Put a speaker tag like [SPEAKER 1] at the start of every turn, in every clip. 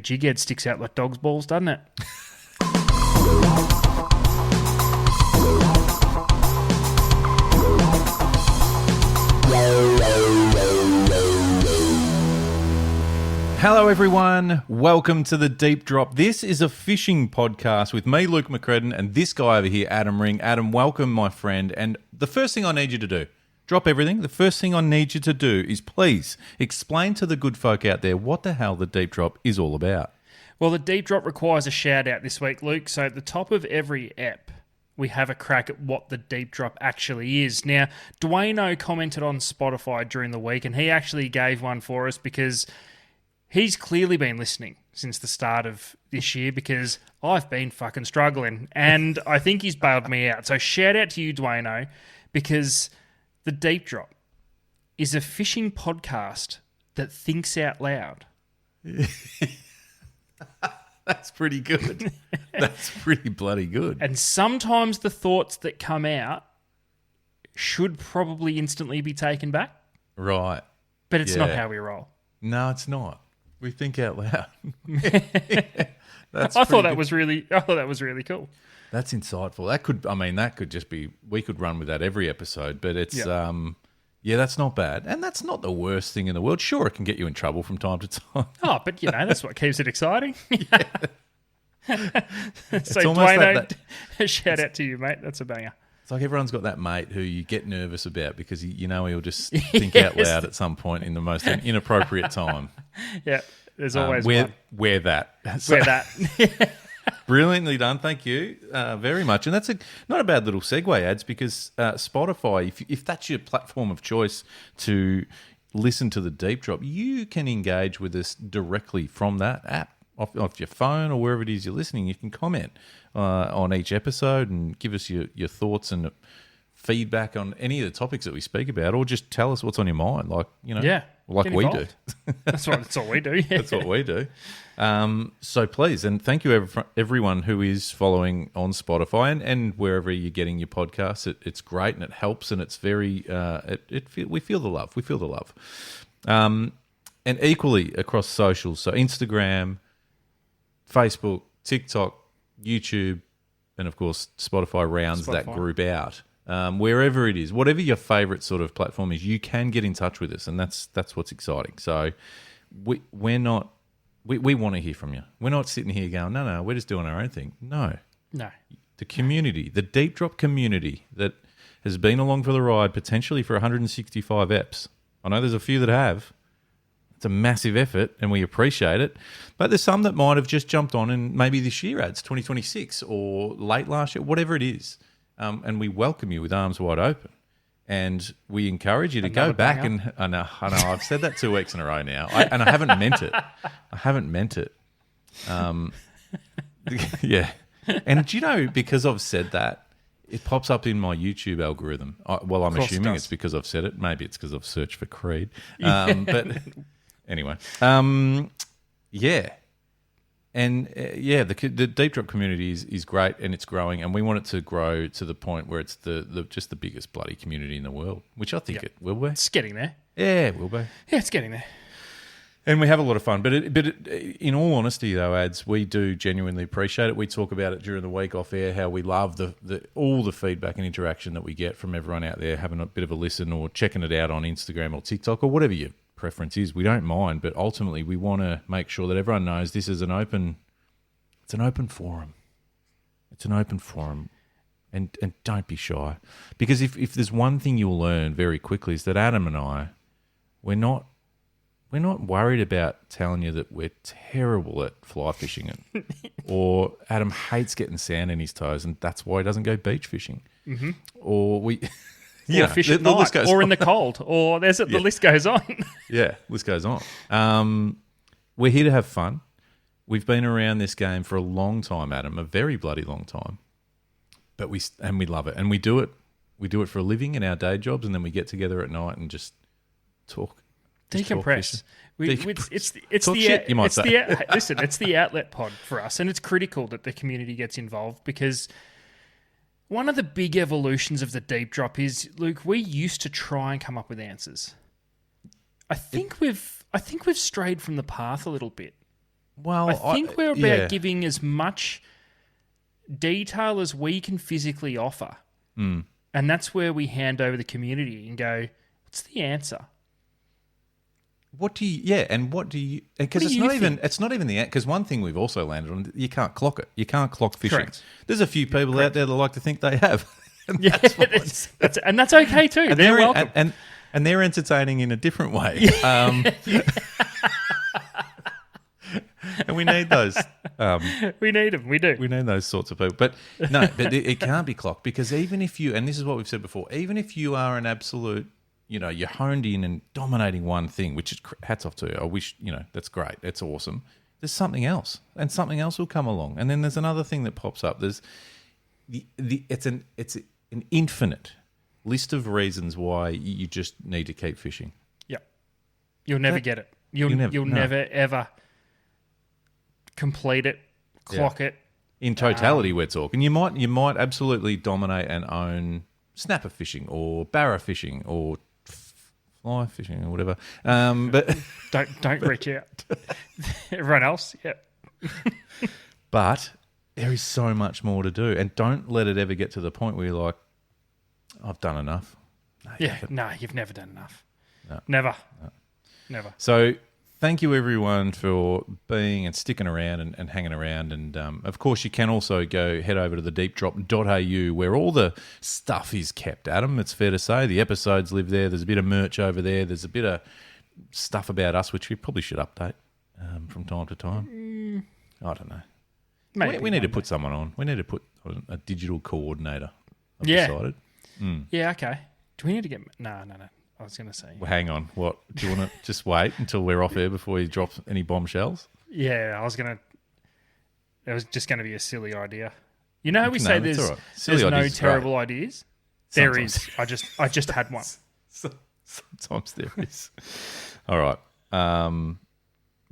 [SPEAKER 1] jighead sticks out like dog's balls, doesn't it?
[SPEAKER 2] Hello everyone, welcome to the Deep Drop. This is a fishing podcast with me, Luke McCredden, and this guy over here, Adam Ring. Adam, welcome my friend, and the first thing I need you to do, drop everything, the first thing I need you to do is please explain to the good folk out there what the hell the Deep Drop is all about.
[SPEAKER 1] Well, the Deep Drop requires a shout out this week, Luke, so at the top of every ep, we have a crack at what the Deep Drop actually is. Now, Dwayno commented on Spotify during the week, and he actually gave one for us because he's clearly been listening since the start of this year because I've been fucking struggling and I think he's bailed me out. So shout out to you, Dwayno, because the Deep Drop is a fishing podcast that thinks out loud.
[SPEAKER 2] That's pretty good. That's pretty bloody good.
[SPEAKER 1] And sometimes the thoughts that come out should probably instantly be taken back.
[SPEAKER 2] Right.
[SPEAKER 1] But it's not how we roll.
[SPEAKER 2] No, it's not. We think out loud.
[SPEAKER 1] I thought that was really cool.
[SPEAKER 2] That's insightful. That could just be, we could run with that every episode, but it's, that's not bad. And that's not the worst thing in the world. Sure, it can get you in trouble from time to time.
[SPEAKER 1] Oh, but that's what keeps it exciting. So
[SPEAKER 2] almost
[SPEAKER 1] Dwayno, shout out to you, mate. That's a banger.
[SPEAKER 2] It's like everyone's got that mate who you get nervous about because he'll just think out loud at some point in the most inappropriate time.
[SPEAKER 1] Yeah, there's always one.
[SPEAKER 2] Wear that.
[SPEAKER 1] Wear that.
[SPEAKER 2] Brilliantly done, thank you very much. And that's not a bad little segue, Ads, because Spotify, if that's your platform of choice to listen to the Deep Drop, you can engage with us directly from that app. Off your phone or wherever it is you're listening, you can comment on each episode and give us your thoughts and feedback on any of the topics that we speak about, or just tell us what's on your mind, like we do.
[SPEAKER 1] That's all we do. Yeah.
[SPEAKER 2] That's what we do. So please, and thank you everyone who is following on Spotify and wherever you're getting your podcasts. It's great and it helps, and it's very. We feel the love. We feel the love, and equally across socials. So Instagram, Facebook, TikTok, YouTube, and of course Spotify rounds that group out. Wherever it is, whatever your favourite sort of platform is, you can get in touch with us, and that's what's exciting. So we want to hear from you. We're not sitting here going, no, we're just doing our own thing. No. The community, the Deep Drop community that has been along for the ride potentially for 165 eps. I know there's a few that have. It's a massive effort, and we appreciate it. But there's some that might have just jumped on, and maybe this year, Ads 2026 or late last year, whatever it is. And we welcome you with arms wide open. And we encourage you to go back and I know I've said that 2 weeks in a row now, and I haven't meant it. Yeah. And do you know, because I've said that, it pops up in my YouTube algorithm. I'm assuming it's because I've said it. Maybe it's because I've searched for Creed. But anyway, yeah. And the Deep Drop community is great, and it's growing, and we want it to grow to the point where it's just the biggest bloody community in the world, which I think it will be.
[SPEAKER 1] It's getting there.
[SPEAKER 2] Yeah, it will be.
[SPEAKER 1] Yeah, it's getting there.
[SPEAKER 2] And we have a lot of fun. But in all honesty, though, Ads, we do genuinely appreciate it. We talk about it during the week off air, how we love all the feedback and interaction that we get from everyone out there having a bit of a listen or checking it out on Instagram or TikTok or whatever your preference is. We don't mind, but ultimately we want to make sure that everyone knows this is an open forum. It's an open forum. And don't be shy. Because if there's one thing you'll learn very quickly is that Adam and I, we're not worried about telling you that we're terrible at fly fishing or Adam hates getting sand in his toes and that's why he doesn't go beach fishing. Mm-hmm. Or we...
[SPEAKER 1] Yeah, fish at night, or in the cold, or the list goes on.
[SPEAKER 2] Yeah, list goes on. We're here to have fun. We've been around this game for a long time, Adam, a very bloody long time. But we love it, and we do it. We do it for a living in our day jobs, and then we get together at night and just talk,
[SPEAKER 1] decompress. It's the outlet pod for us, and it's critical that the community gets involved because. One of the big evolutions of the Deep Drop is, Luke, we used to try and come up with answers. I think we've strayed from the path a little bit.
[SPEAKER 2] Well,
[SPEAKER 1] I think we're about giving as much detail as we can physically offer.
[SPEAKER 2] Mm.
[SPEAKER 1] And that's where we hand over the community and go, what's the answer?
[SPEAKER 2] What do you? Yeah, and what do you? Because it's not even. It's not even the. Because one thing we've also landed on, you can't clock it. You can't clock fishing.
[SPEAKER 1] Correct.
[SPEAKER 2] There's a few people out there that like to think they have. And
[SPEAKER 1] and that's okay too. They're welcome.
[SPEAKER 2] And they're entertaining in a different way. And we need those.
[SPEAKER 1] We need them. We do.
[SPEAKER 2] We need those sorts of people. But no, but it can't be clocked, because even if you, and this is what we've said before, even if you are an absolute, you're honed in and dominating one thing, which is hats off to you. I wish, that's great. That's awesome. There's something else, and something else will come along. And then there's another thing that pops up. There's it's an infinite list of reasons why you just need to keep fishing.
[SPEAKER 1] Yeah. You'll never get it. You'll never ever complete it, clock it.
[SPEAKER 2] In totality, we're talking. You might absolutely dominate and own snapper fishing or barra fishing or fly fishing or whatever. But
[SPEAKER 1] don't reach out. Everyone else, yeah.
[SPEAKER 2] But there is so much more to do, and don't let it ever get to the point where you're like, I've done enough.
[SPEAKER 1] No, you've never done enough.
[SPEAKER 2] No.
[SPEAKER 1] Never.
[SPEAKER 2] So thank you, everyone, for being and sticking around and hanging around. And, of course, you can also head over to the deepdrop.au, where all the stuff is kept, Adam. It's fair to say. The episodes live there. There's a bit of merch over there. There's a bit of stuff about us, which we probably should update from time to time. I don't know.
[SPEAKER 1] Maybe,
[SPEAKER 2] we need to put someone on. We need to put a digital coordinator. I've decided.
[SPEAKER 1] Yeah, okay. Do we need to get... No. I was going to say...
[SPEAKER 2] Well, hang on. What? Do you want to just wait until we're off air before you drop any bombshells?
[SPEAKER 1] Yeah, I was going to... It was just going to be a silly idea. You know how we say there's no terrible ideas? There is. I just had one.
[SPEAKER 2] Sometimes there is. All right.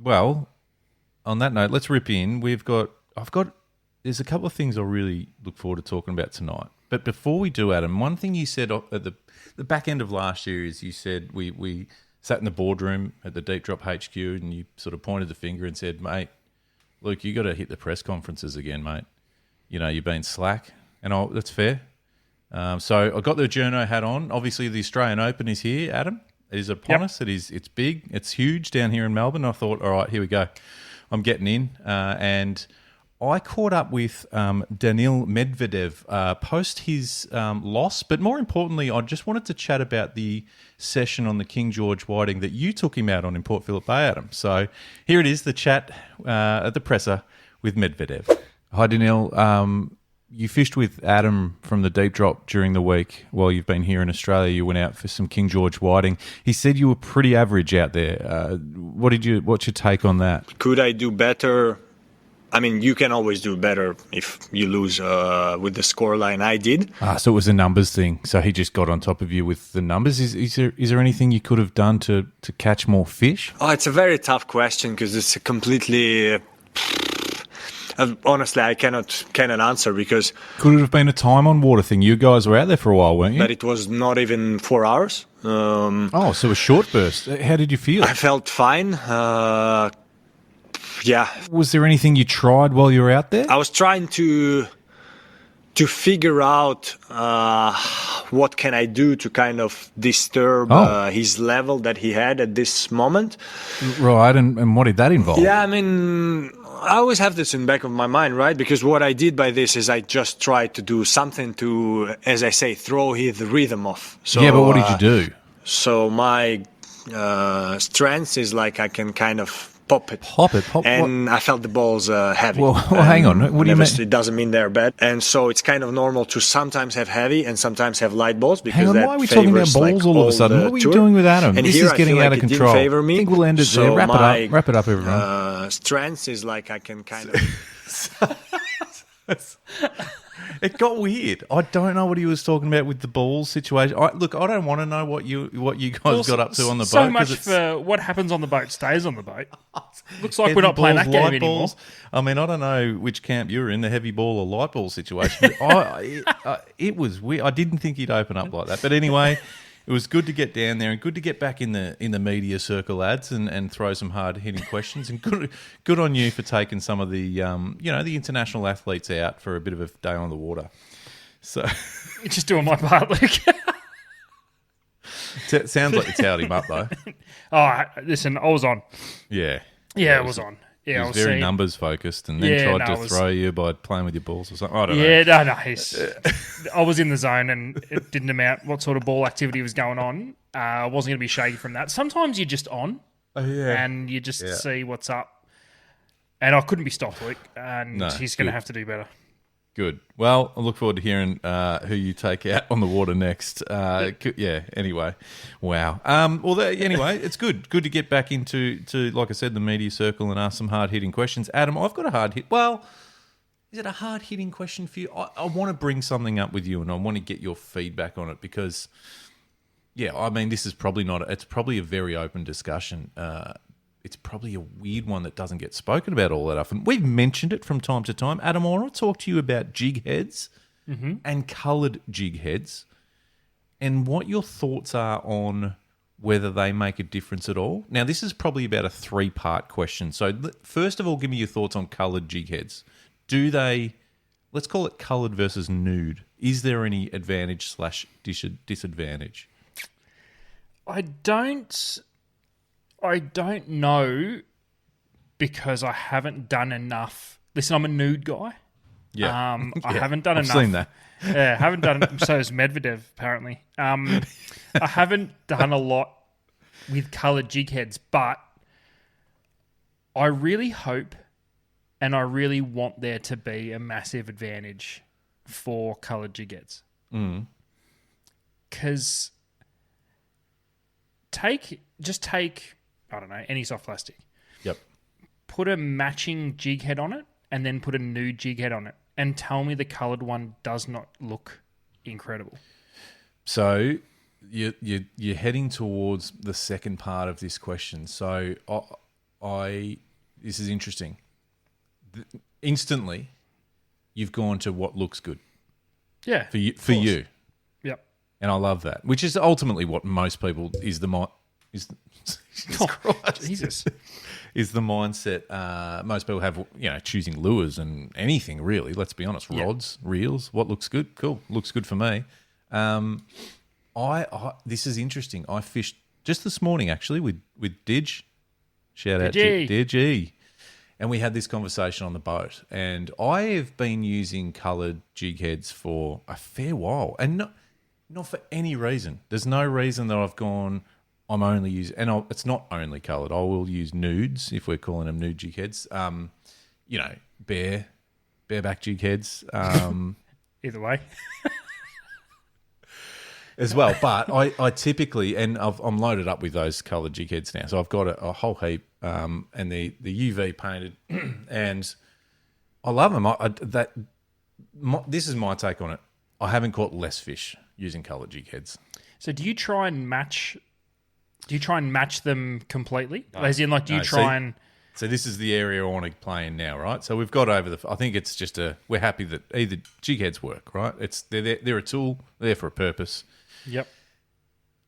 [SPEAKER 2] Well, on that note, let's rip in. There's a couple of things I really look forward to talking about tonight. But before we do, Adam, one thing you said at the back end of last year is you said we sat in the boardroom at the Deep Drop HQ and you sort of pointed the finger and said, mate, Luke, you got to hit the press conferences again, mate. You've been slack. And that's fair. So I got the journo hat on. Obviously, the Australian Open is here, Adam. It is upon us. It's big. It's huge down here in Melbourne. I thought, all right, here we go. I'm getting in. And I caught up with Daniil Medvedev post his loss, but more importantly, I just wanted to chat about the session on the King George Whiting that you took him out on in Port Phillip Bay, Adam. So here it is, the chat at the presser with Medvedev. Hi, Daniil. You fished with Adam from the Deep Drop during the week while you've been here in Australia. You went out for some King George Whiting. He said you were pretty average out there. What's your take on that?
[SPEAKER 3] Could I do better? I mean, you can always do better if you lose with the scoreline I did.
[SPEAKER 2] So it was a numbers thing. So he just got on top of you with the numbers. Is there anything you could have done to catch more fish?
[SPEAKER 3] Oh, it's a very tough question because it's a completely... honestly, I cannot answer because...
[SPEAKER 2] Could it have been a time on water thing? You guys were out there for a while, weren't you?
[SPEAKER 3] But it was not even 4 hours.
[SPEAKER 2] So a short burst. How did you feel?
[SPEAKER 3] I felt fine. Yeah.
[SPEAKER 2] Was there anything you tried while you were out there?
[SPEAKER 3] I was trying to figure out what can I do to kind of disturb his level that he had at this moment.
[SPEAKER 2] Right, and what did that involve?
[SPEAKER 3] Yeah, I mean, I always have this in the back of my mind, right? Because what I did by this is I just tried to do something to, as I say, throw his rhythm off. So,
[SPEAKER 2] yeah, but what did you do?
[SPEAKER 3] So my strength is like I can kind of pop it. And I felt the balls heavy.
[SPEAKER 2] Well, hang on. What do you mean?
[SPEAKER 3] It doesn't mean they're bad. And so it's kind of normal to sometimes have heavy and sometimes have light balls. Because
[SPEAKER 2] hang on, why are we talking about balls all of a sudden? What are we doing with Adam?
[SPEAKER 3] And
[SPEAKER 2] this is getting out of control. I think we'll end it there. Wrap it up, everyone.
[SPEAKER 3] Strength is like I can kind of...
[SPEAKER 2] It got weird. I don't know what he was talking about with the balls situation. I don't want to know what you guys got up to on the boat.
[SPEAKER 1] So much for what happens on the boat stays on the boat. Looks like we're not playing that game anymore.
[SPEAKER 2] I mean, I don't know which camp you were in, the heavy ball or light ball situation. But it was weird. I didn't think he'd open up like that. But anyway, it was good to get down there and good to get back in the media circle, lads, and throw some hard hitting questions. And good on you for taking some of the the international athletes out for a bit of a day on the water. So
[SPEAKER 1] You're just doing my part, Luke.
[SPEAKER 2] Sounds like you towed him up though.
[SPEAKER 1] Oh, listen, I was on.
[SPEAKER 2] Yeah.
[SPEAKER 1] Yeah, I was on. Yeah,
[SPEAKER 2] He
[SPEAKER 1] I
[SPEAKER 2] was
[SPEAKER 1] was
[SPEAKER 2] very
[SPEAKER 1] seeing.
[SPEAKER 2] numbers focused, and then tried to throw you by playing with your balls or something. I don't know.
[SPEAKER 1] Yeah, no. I was in the zone, and it didn't amount what sort of ball activity was going on. I wasn't going to be shaky from that. Sometimes you're just on, and you just see what's up. And I couldn't be stopped, Luke, and he's going to have to do better.
[SPEAKER 2] Good. Well, I look forward to hearing who you take out on the water next. Anyway. Wow. Anyway, it's good. Good to get back into, like I said, the media circle and ask some hard-hitting questions. Adam, I've got a hard hit. Well, is it a hard-hitting question for you? I want to bring something up with you, and I want to get your feedback on it because, this is probably not... It's probably a very open discussion. It's probably a weird one that doesn't get spoken about all that often. We've mentioned it from time to time. Adam, I want to talk to you about jigheads and coloured jigheads and what your thoughts are on whether they make a difference at all. Now, this is probably about a 3-part question. So first of all, give me your thoughts on coloured jigheads. Do they, let's call it coloured versus nude. Is there any advantage / disadvantage?
[SPEAKER 1] I don't know because I haven't done enough. Listen, I'm a nude guy.
[SPEAKER 2] Yeah.
[SPEAKER 1] I haven't done enough.
[SPEAKER 2] I've seen that.
[SPEAKER 1] Yeah, haven't done. So is Medvedev, apparently. I haven't done a lot with coloured jigheads, but I really hope and I really want there to be a massive advantage for coloured jigheads. Because take, I don't know, any soft plastic.
[SPEAKER 2] Yep.
[SPEAKER 1] Put a matching jig head on it and then put a nude jig head on it and tell me the coloured one does not look incredible.
[SPEAKER 2] So you're heading towards the second part of this question. So this is interesting. Instantly, you've gone to what looks good.
[SPEAKER 1] Yeah.
[SPEAKER 2] For you.
[SPEAKER 1] Yep.
[SPEAKER 2] And I love that, which is ultimately what most people is the
[SPEAKER 1] Jesus.
[SPEAKER 2] Is the mindset most people have, choosing lures and anything really, let's be honest, rods, reels, what looks good? Cool. Looks good for me. This is interesting. I fished just this morning actually with Didge. Shout out to Didge. And we had this conversation on the boat, and I have been using coloured jig heads for a fair while, and not for any reason. There's no reason that I've gone, I'm only using, and it's not only coloured. I will use nudes if we're calling them nude jig heads. Bareback jig heads.
[SPEAKER 1] Either way.
[SPEAKER 2] As well, but I typically, and I'm loaded up with those coloured jig heads now, so I've got a whole heap, and the UV painted, and I love them. This is my take on it. I haven't caught less fish using coloured jig heads.
[SPEAKER 1] So do you try and match them completely?
[SPEAKER 2] No.
[SPEAKER 1] As in, like, do you try and...
[SPEAKER 2] So this is the area I want to play in now, right? So we've got I think it's just we're happy that either jig heads work, right? They're a tool, they're there for a purpose.
[SPEAKER 1] Yep.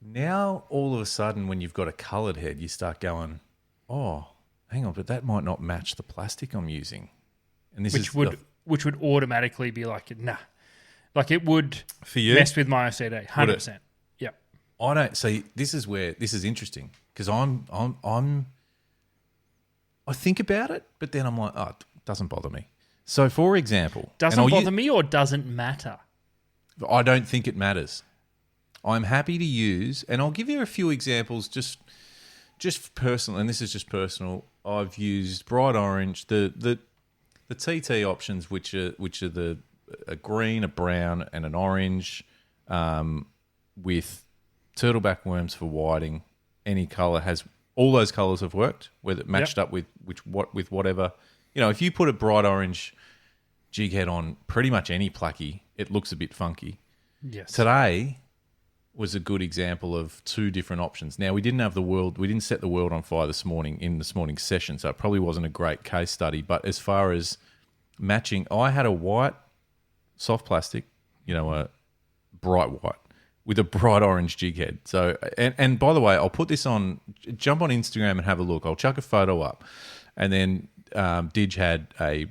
[SPEAKER 2] Now, all of a sudden, when you've got a coloured head, you start going, oh, hang on, but that might not match the plastic I'm using. And which
[SPEAKER 1] would automatically be like, nah. Like, it would
[SPEAKER 2] for you,
[SPEAKER 1] mess with my OCD, 100%. Yep.
[SPEAKER 2] I don't see. This is where this is interesting because I think about it, but then I'm like, oh, it doesn't bother me. So, for example,
[SPEAKER 1] doesn't bother me or doesn't matter?
[SPEAKER 2] I don't think it matters. I'm happy to use, and I'll give you a few examples just personal, and this is just personal. I've used bright orange, the TT options, which are a green, a brown, and an orange, with turtleback worms for whiting. Any colour has all those colours have worked, whether it matched up with whatever. If you put a bright orange jig head on pretty much any plucky, it looks a bit funky.
[SPEAKER 1] Yes.
[SPEAKER 2] Today was a good example of two different options. Now, we didn't set the world on fire this morning's session, so it probably wasn't a great case study. But as far as matching, I had a white soft plastic, a bright white, with a bright orange jig head. So, and by the way, I'll put this on, jump on Instagram and have a look. I'll chuck a photo up. And then Dig had a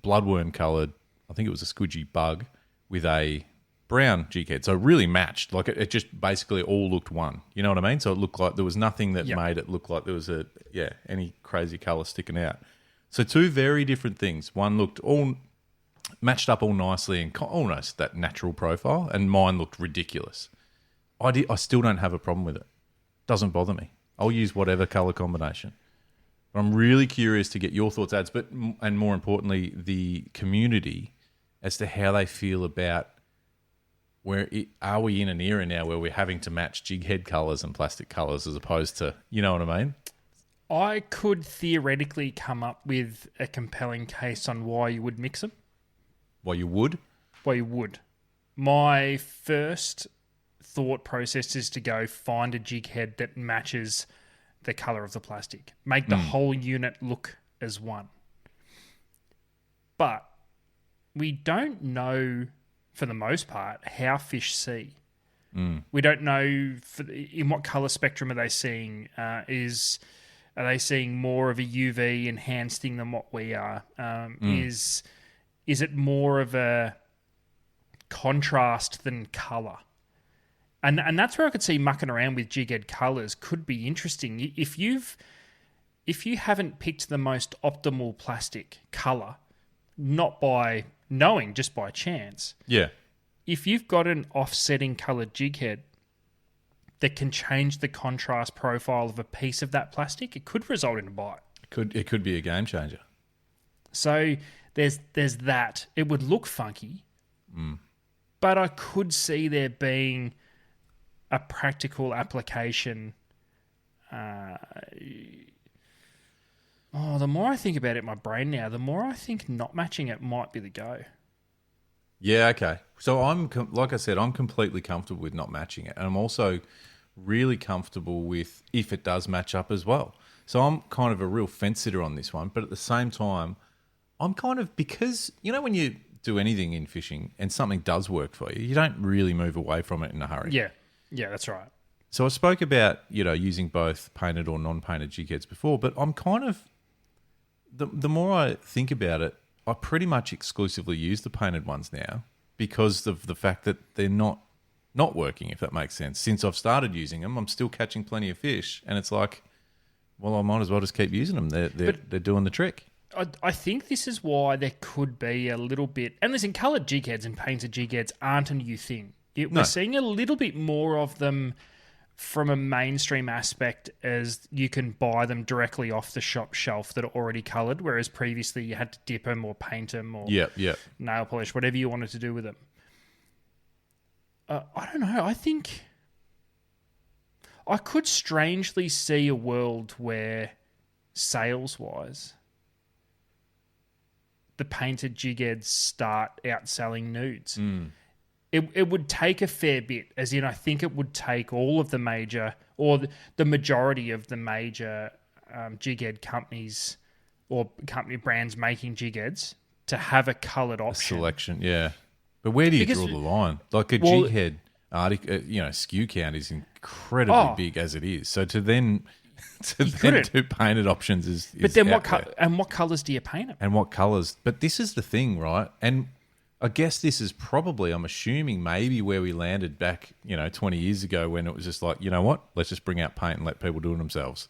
[SPEAKER 2] bloodworm coloured, I think it was a squidgy bug, with a brown jig head. So really matched. Like it just basically all looked one. You know what I mean? So it looked like there was nothing that made it look like there was any crazy colour sticking out. So two very different things. One looked all matched up all nicely and almost that natural profile, and mine looked ridiculous. I still don't have a problem with it. Doesn't bother me. I'll use whatever colour combination. But I'm really curious to get your thoughts, Ads, and more importantly, the community as to how they feel about are we in an era now where we're having to match jig head colours and plastic colours as opposed to, you know what I mean?
[SPEAKER 1] I could theoretically come up with a compelling case on why you would mix them.
[SPEAKER 2] Why you would?
[SPEAKER 1] Why you would. My first thought process is to go find a jig head that matches the colour of the plastic. Make the whole unit look as one. But we don't know, for the most part, how fish see. We don't know in what colour spectrum are they seeing. Are they seeing more of a UV enhanced thing than what we are? Is it more of a contrast than colour? And that's where I could see mucking around with jig head colours could be interesting. If you haven't picked the most optimal plastic colour, not by knowing, just by chance. Yeah. If you've got an offsetting coloured jig head that can change the contrast profile of a piece of that plastic, it could result in a bite.
[SPEAKER 2] It could be a game changer.
[SPEAKER 1] So there's that. It would look funky, but I could see there being a practical application. The more I think about it in my brain now, the more I think not matching it might be the go.
[SPEAKER 2] Yeah, okay. So like I said, I'm completely comfortable with not matching it. And I'm also really comfortable with if it does match up as well. So I'm kind of a real fence sitter on this one. But at the same time, I'm kind of, because, you know, when you do anything in fishing and something does work for you, you don't really move away from it in a hurry.
[SPEAKER 1] Yeah, that's right.
[SPEAKER 2] So I spoke about, using both painted or non-painted jig heads before, but I'm kind of, the more I think about it, I pretty much exclusively use the painted ones now because of the fact that they're not working, if that makes sense. Since I've started using them, I'm still catching plenty of fish, and it's like, well, I might as well just keep using them. They're doing the trick.
[SPEAKER 1] I think this is why there could be a little bit, and listen, coloured jig heads and painted jig heads aren't a new thing. We're seeing a little bit more of them from a mainstream aspect, as you can buy them directly off the shop shelf that are already coloured, whereas previously you had to dip them or paint them or nail polish, whatever you wanted to do with them. I don't know. I think I could strangely see a world where, sales-wise, the painted jig heads start outselling nudes. It would take a fair bit, as in I think it would take all of the major, or the majority of the major jig head companies or company brands making jig heads to have a coloured option.
[SPEAKER 2] A selection, yeah. But where do you draw the line? Like a jig head SKU count is incredibly big as it is. So to then do painted options is
[SPEAKER 1] but then what colours do you paint them?
[SPEAKER 2] And what colours? But this is the thing, right? And I guess this is probably, I'm assuming, maybe where we landed back, 20 years ago, when it was just like, you know what, let's just bring out paint and let people do it themselves.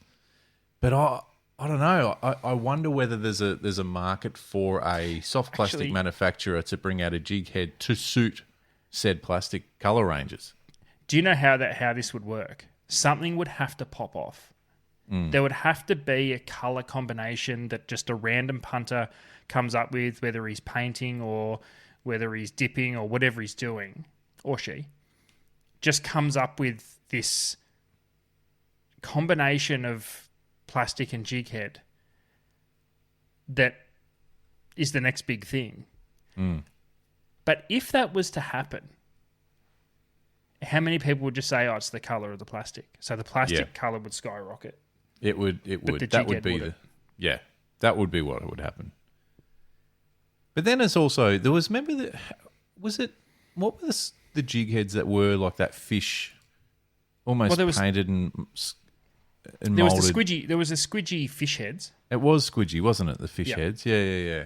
[SPEAKER 2] But I don't know. I wonder whether there's a market for a soft plastic manufacturer to bring out a jig head to suit said plastic colour ranges.
[SPEAKER 1] Do you know how this would work? Something would have to pop off. There would have to be a colour combination that just a random punter comes up with, whether he's painting or whether he's dipping or whatever he's doing, or she, just comes up with this combination of plastic and jig head that is the next big thing. But if that was to happen, how many people would just say, oh, it's the colour of the plastic? So the plastic colour would skyrocket.
[SPEAKER 2] It would. That would be that would be what would happen. But then it's also, there was, remember, what were the jig heads that were like that fish, almost painted and
[SPEAKER 1] there
[SPEAKER 2] molded?
[SPEAKER 1] There was the squidgy fish heads.
[SPEAKER 2] It was squidgy, wasn't it? The fish heads. Yeah.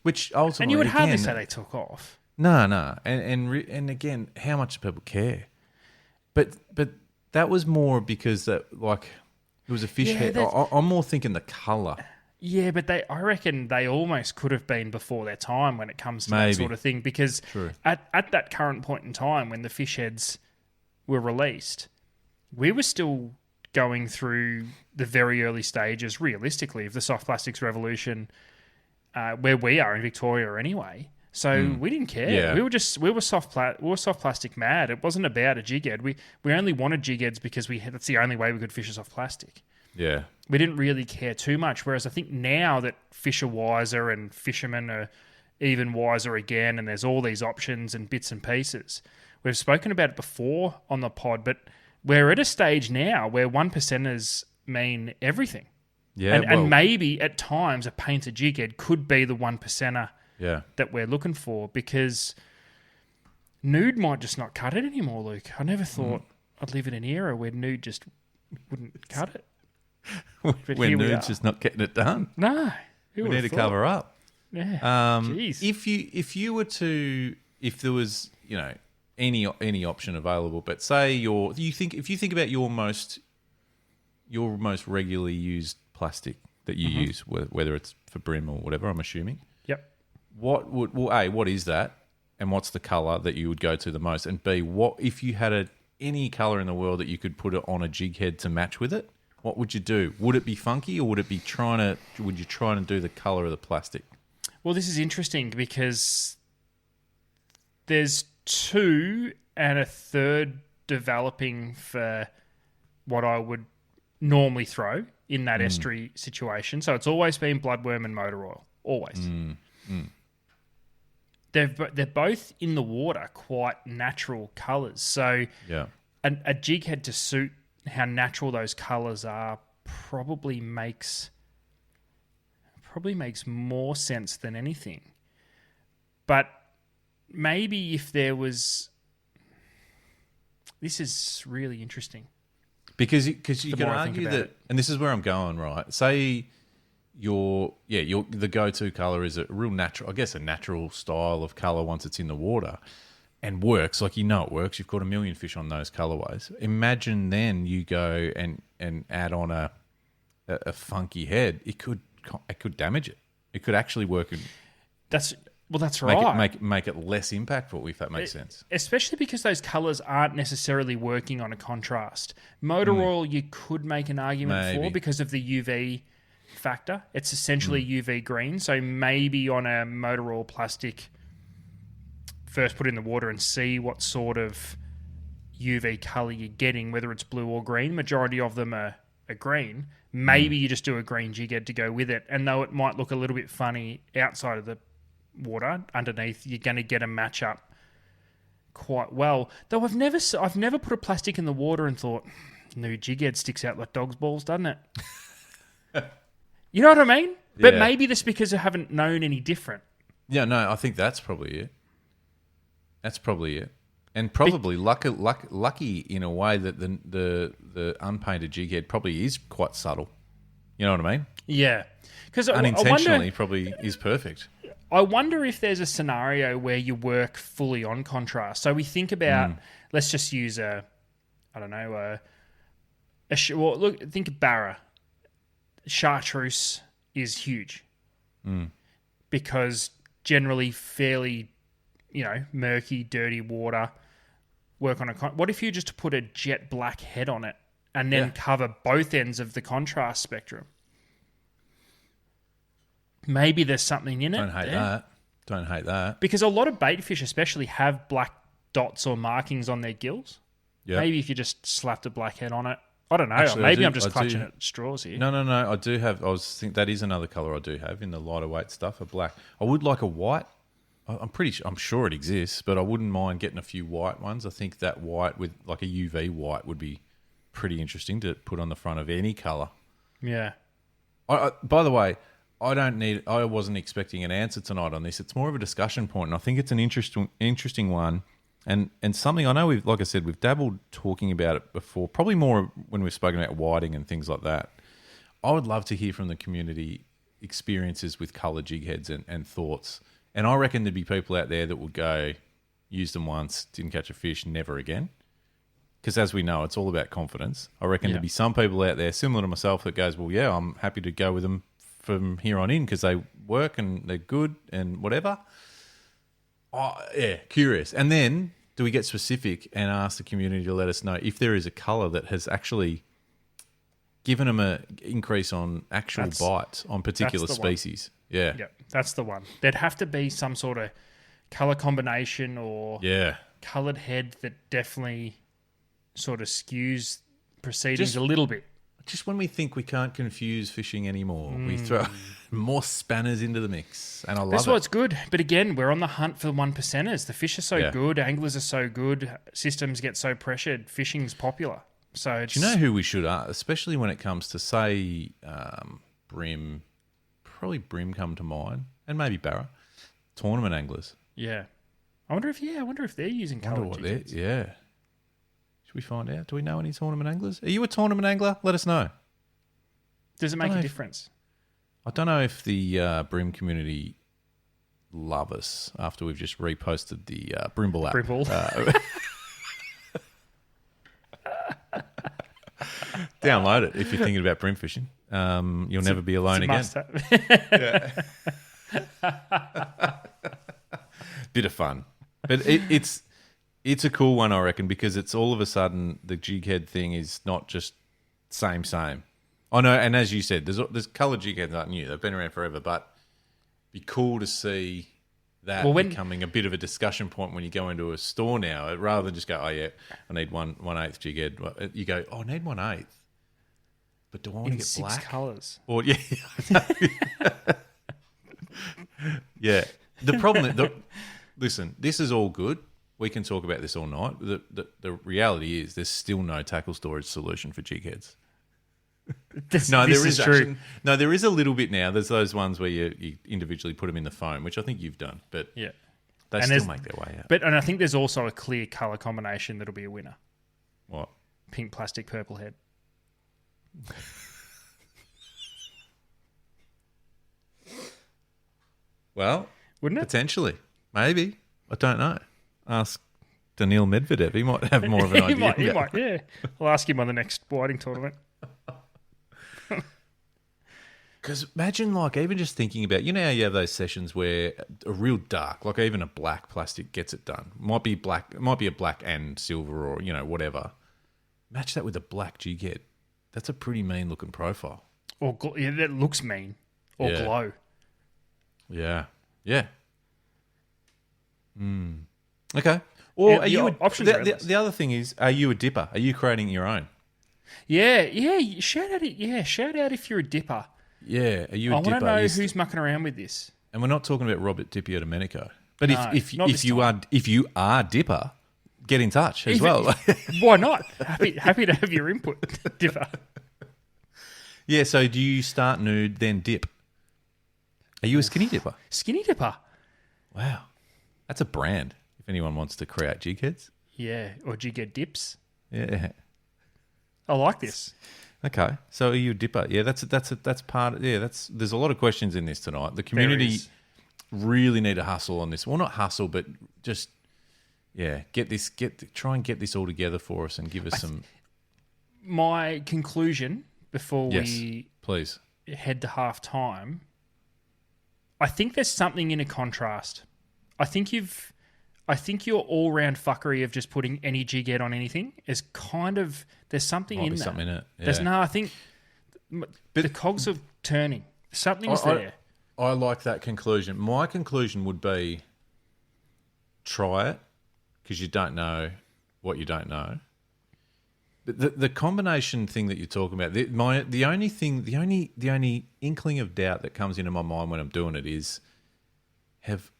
[SPEAKER 2] Which ultimately,
[SPEAKER 1] and you would hardly say they took off.
[SPEAKER 2] No, and again, how much do people care? But that was more because that like it was a fish head. I'm more thinking the colour.
[SPEAKER 1] Yeah, but I reckon they almost could have been before their time when it comes to that sort of thing. Because at that current point in time when the fish heads were released, we were still going through the very early stages, realistically, of the soft plastics revolution, where we are in Victoria anyway. So we didn't care.
[SPEAKER 2] Yeah.
[SPEAKER 1] We were soft plastic mad. It wasn't about a jig head. We only wanted jig heads because that's the only way we could fish a soft plastic.
[SPEAKER 2] Yeah.
[SPEAKER 1] We didn't really care too much. Whereas I think now that fish are wiser and fishermen are even wiser again, and there's all these options and bits and pieces. We've spoken about it before on the pod, but we're at a stage now where 1%ers mean everything.
[SPEAKER 2] Yeah,
[SPEAKER 1] and maybe at times a painted jig head could be the 1%er that we're looking for, because nude might just not cut it anymore, Luke. I never thought I'd live in an era where nude just wouldn't cut it.
[SPEAKER 2] When nude's just not getting it done.
[SPEAKER 1] No.
[SPEAKER 2] We need to cover up.
[SPEAKER 1] Yeah. Jeez.
[SPEAKER 2] If there was, any option available, but say if you think about your most regularly used plastic that you use, whether it's for brim or whatever, I'm assuming.
[SPEAKER 1] Yep.
[SPEAKER 2] What is that, and what's the colour that you would go to the most, and B, what if you had any colour in the world that you could put it on a jig head to match with it? What would you do? Would it be funky, or would you try and do the colour of the plastic?
[SPEAKER 1] Well, this is interesting because there's two and a third developing for what I would normally throw in that estuary situation. So it's always been bloodworm and motor oil. Always. They're both in the water quite natural colours. So a jig head to suit how natural those colours are probably makes more sense than anything. But maybe if there was... This is really interesting.
[SPEAKER 2] Because you can argue that, and this is where I'm going, right? Say the go-to colour is a real natural, I guess a natural style of colour once it's in the water and works, like it works. You've caught a million fish on those colourways. Imagine then you go and add on a funky head. It could damage it. It could actually work.
[SPEAKER 1] That's right.
[SPEAKER 2] Make it less impactful, if that makes sense.
[SPEAKER 1] Especially because those colours aren't necessarily working on a contrast. Motor oil you could make an argument for because of the UV factor. It's essentially UV green. So maybe on a motor oil plastic, first put it in the water and see what sort of UV colour you're getting, whether it's blue or green. Majority of them are green. Maybe you just do a green jig head to go with it. And though it might look a little bit funny outside of the water, underneath you're going to get a matchup quite well. Though I've never put a plastic in the water and thought, no, jig head sticks out like dog's balls, doesn't it? You know what I mean? But maybe that's because I haven't known any different.
[SPEAKER 2] Yeah, no, I think that's probably it. And probably lucky in a way that the unpainted jig head probably is quite subtle. You know what I mean?
[SPEAKER 1] Yeah. Because
[SPEAKER 2] unintentionally probably is perfect.
[SPEAKER 1] I wonder if there's a scenario where you work fully on contrast. So we think about, let's just use think of Barra. Chartreuse is huge because generally fairly, murky, dirty water. Work on what if you just put a jet black head on it and then cover both ends of the contrast spectrum? Maybe there's something in it.
[SPEAKER 2] Don't hate that.
[SPEAKER 1] Because a lot of bait fish especially have black dots or markings on their gills. Yep. Maybe if you just slapped a black head on it. I don't know. Actually, I'm just clutching at straws here.
[SPEAKER 2] No. I do have. I think that is another colour I do have in the lighter weight stuff, a black. I would like a white. I'm sure it exists, but I wouldn't mind getting a few white ones. I think that white with like a UV white would be pretty interesting to put on the front of any colour.
[SPEAKER 1] Yeah.
[SPEAKER 2] By the way, I wasn't expecting an answer tonight on this. It's more of a discussion point, and I think it's an interesting one And something I know like I said, we've dabbled talking about it before, probably more when we've spoken about whiting and things like that. I would love to hear from the community experiences with colour jig heads and thoughts. And I reckon there'd be people out there that would go, used them once, didn't catch a fish, never again. Because as we know, it's all about confidence. I reckon there'd be some people out there, similar to myself, that goes, well, yeah, I'm happy to go with them from here on in because they work and they're good and whatever. Oh, yeah, curious. And then do we get specific and ask the community to let us know if there is a colour that has actually given them an increase on actual bites on particular species? Yeah.
[SPEAKER 1] Yep, that's the one. There'd have to be some sort of colour combination or coloured head that definitely sort of skews proceedings a little bit.
[SPEAKER 2] Just when we think we can't confuse fishing anymore, we throw more spanners into the mix, and I love it.
[SPEAKER 1] That's why it's good. But again, we're on the hunt for the 1%ers. The fish are so good, anglers are so good, systems get so pressured, fishing's popular. So it's...
[SPEAKER 2] Do you know who we should ask, especially when it comes to, say, brim? Probably brim come to mind, and maybe barra. Tournament anglers.
[SPEAKER 1] Yeah. I wonder if they're using coloured jig heads.
[SPEAKER 2] Yeah. Should we find out? Do we know any tournament anglers? Are you a tournament angler? Let us know.
[SPEAKER 1] Does it make a difference?
[SPEAKER 2] I don't know if the brim community love us after we've just reposted the Brimble app.
[SPEAKER 1] Brimble.
[SPEAKER 2] Download it if you're thinking about brim fishing. You'll never be alone again. Bit of fun. But it's a cool one, I reckon, because it's all of a sudden the jig head thing is not just same. I know, and as you said, there's coloured jig heads aren't new. They've been around forever, but it'd be cool to see that becoming a bit of a discussion point when you go into a store now, rather than just go, oh yeah, I need 1/8 jig head. You go, oh, I need 1/8, but do I want to get black?
[SPEAKER 1] 6 colours.
[SPEAKER 2] Or yeah. The problem, listen, this is all good. We can talk about this all night. The reality is there's still no tackle storage solution for jig heads. There is a little bit now. There's those ones where you individually put them in the foam, which I think you've done, but they still make their way out.
[SPEAKER 1] And I think there's also a clear colour combination that'll be a winner.
[SPEAKER 2] What?
[SPEAKER 1] Pink plastic, purple head.
[SPEAKER 2] Well,
[SPEAKER 1] wouldn't it?
[SPEAKER 2] Potentially. Maybe. I don't know. Ask Daniil Medvedev. He might have more of an idea.
[SPEAKER 1] He might, yeah. I'll ask him on the next whiting tournament.
[SPEAKER 2] Because imagine, even just thinking about, how you have those sessions where a real dark, even a black plastic gets it done. Might be black. It might be a black and silver or, whatever. Match that with a black jig head. That's a pretty mean looking profile.
[SPEAKER 1] Or that looks mean. Or glow.
[SPEAKER 2] Yeah. Yeah. Okay. Or are you the other thing is, are you a dipper? Are you creating your own?
[SPEAKER 1] Yeah. Shout out if you're a dipper.
[SPEAKER 2] Yeah. Are you a dipper?
[SPEAKER 1] I want to know who's mucking around with this.
[SPEAKER 2] And we're not talking about Robert Dipio Domenico. But if you are dipper, get in touch as well.
[SPEAKER 1] Why not? Happy to have your input, dipper.
[SPEAKER 2] Yeah. So do you start nude then dip? Are you a skinny dipper?
[SPEAKER 1] Skinny dipper.
[SPEAKER 2] Wow. That's a brand if anyone wants to create jig heads.
[SPEAKER 1] Yeah, or jig head dips.
[SPEAKER 2] Yeah.
[SPEAKER 1] I like this.
[SPEAKER 2] Okay. So are you a dipper? Yeah, that's part of, there's a lot of questions in this tonight. The community really need to hustle on this. Well, not hustle, but just try and get this all together for us and give us some.
[SPEAKER 1] My conclusion before we
[SPEAKER 2] please
[SPEAKER 1] head to half time. I think there's something in a contrast. I think your all-round fuckery of just putting any jig head on anything is there's something in that.
[SPEAKER 2] Something in it. Yeah.
[SPEAKER 1] I think the cogs are turning. Something's there.
[SPEAKER 2] I like that conclusion. My conclusion would be try it because you don't know what you don't know. But the combination thing that you're talking about, the only inkling of doubt that comes into my mind when I'm doing it is have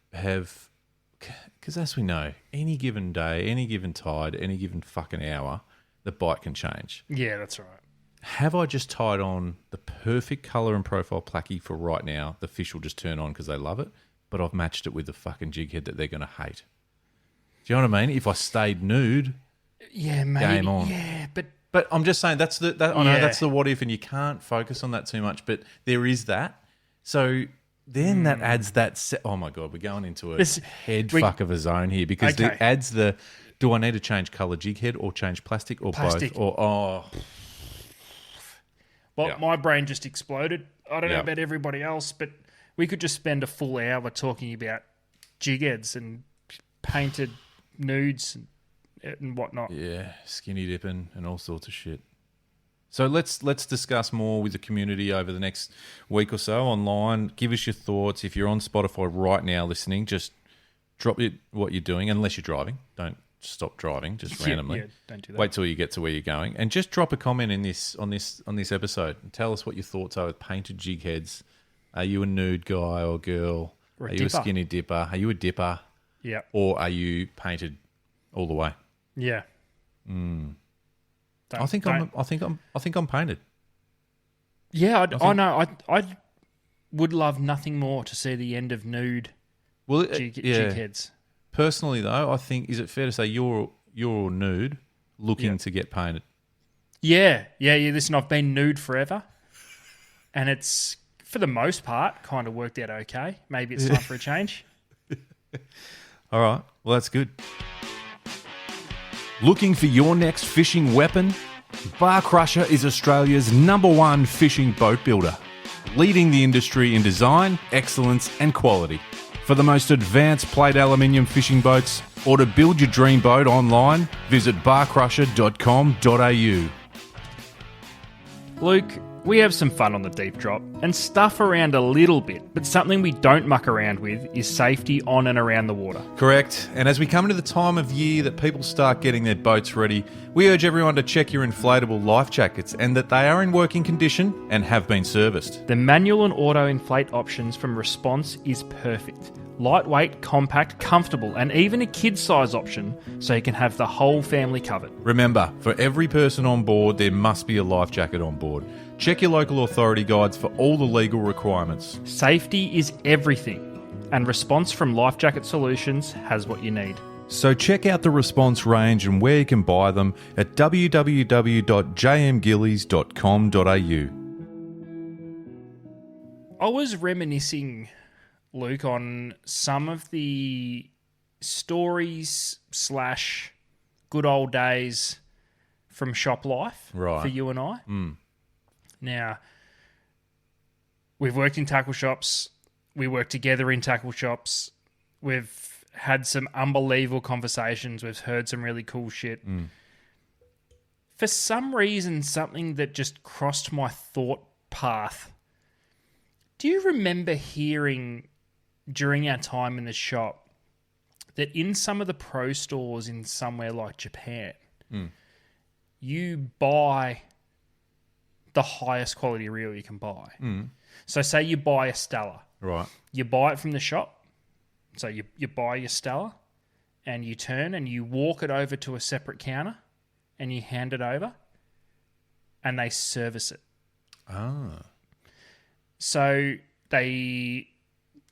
[SPEAKER 2] because as we know, any given day, any given tide, any given fucking hour, the bite can change.
[SPEAKER 1] Yeah, that's right.
[SPEAKER 2] Have I just tied on the perfect colour and profile placky for right now? The fish will just turn on because they love it, but I've matched it with the fucking jig head that they're going to hate. Do you know what I mean? If I stayed nude,
[SPEAKER 1] Yeah, maybe.
[SPEAKER 2] game on.
[SPEAKER 1] Yeah,
[SPEAKER 2] But I'm just saying I know
[SPEAKER 1] Yeah.
[SPEAKER 2] that's the what if, and you can't focus on that too much. But there is that. So then that adds that. Oh my god, we're going into a fuck of a zone here because it adds the. Do I need to change color jig head or change plastic or
[SPEAKER 1] Plastic.
[SPEAKER 2] both? Or
[SPEAKER 1] my brain just exploded. I don't know
[SPEAKER 2] Yeah.
[SPEAKER 1] about everybody else, but we could just spend a full hour talking about jigheads and painted nudes and whatnot.
[SPEAKER 2] yeah, skinny dipping and all sorts of shit. So let's discuss more with the community over the next week or so online. Give us your thoughts. If you're on Spotify right now listening, just drop what you're doing, unless you're driving. Don't stop driving just randomly.
[SPEAKER 1] Yeah, don't do that.
[SPEAKER 2] Wait till you get to where you're going, and just drop a comment in on this episode and tell us what your thoughts are with painted jig heads. Are you a nude guy or girl?
[SPEAKER 1] Or a
[SPEAKER 2] are you a
[SPEAKER 1] dipper.
[SPEAKER 2] skinny dipper? Are you a dipper?
[SPEAKER 1] Yeah.
[SPEAKER 2] Or are you painted all the way?
[SPEAKER 1] Yeah.
[SPEAKER 2] I think I'm painted.
[SPEAKER 1] Yeah, I know. I would love nothing more to see the end of nude
[SPEAKER 2] Well,
[SPEAKER 1] jigheads.
[SPEAKER 2] Personally, though, I think is it fair to say you're nude, looking
[SPEAKER 1] Yeah.
[SPEAKER 2] to get painted?
[SPEAKER 1] Yeah. Listen, I've been nude forever, and it's for the most part kind of worked out okay. Maybe it's time for a change.
[SPEAKER 2] All right, well that's good. Looking for your next fishing weapon? Bar Crusher is Australia's #1 fishing boat builder, leading the industry in design, excellence and quality. For the most advanced plate aluminium fishing boats, or to build your dream boat online, visit barcrusher.com.au.
[SPEAKER 1] Luke, we have some fun on the deep drop and stuff around a little bit, but something we don't muck around with is safety on and around the water.
[SPEAKER 2] Correct. And as we come into the time of year that people start getting their boats ready, we urge everyone to check your inflatable life jackets and that they are in working condition and have been serviced.
[SPEAKER 1] The manual and auto inflate options from Response is perfect. Lightweight, compact, comfortable, and even a kid's size option so you can have the whole family covered.
[SPEAKER 2] Remember, for every person on board, there must be a life jacket on board. Check your local authority guides for all the legal requirements.
[SPEAKER 1] Safety is everything, and Response from Life Jacket Solutions has what you need.
[SPEAKER 2] So check out the Response range and where you can buy them at www.jmgillies.com.au.
[SPEAKER 1] I was reminiscing, Luke, on some of the stories / good old days from shop life
[SPEAKER 2] Right.
[SPEAKER 1] for you and I. Now, we've worked in tackle shops. We work together in tackle shops. We've had some unbelievable conversations. We've heard some really cool shit. For some reason, something that just crossed my thought path. Do you remember hearing during our time in the shop that in some of the pro stores in somewhere like Japan, you buy the highest quality reel you can buy? So say you buy a Stella.
[SPEAKER 2] Right.
[SPEAKER 1] You buy it from the shop. So you buy your Stella and you turn and you walk it over to a separate counter and you hand it over and they service it.
[SPEAKER 2] Ah.
[SPEAKER 1] So they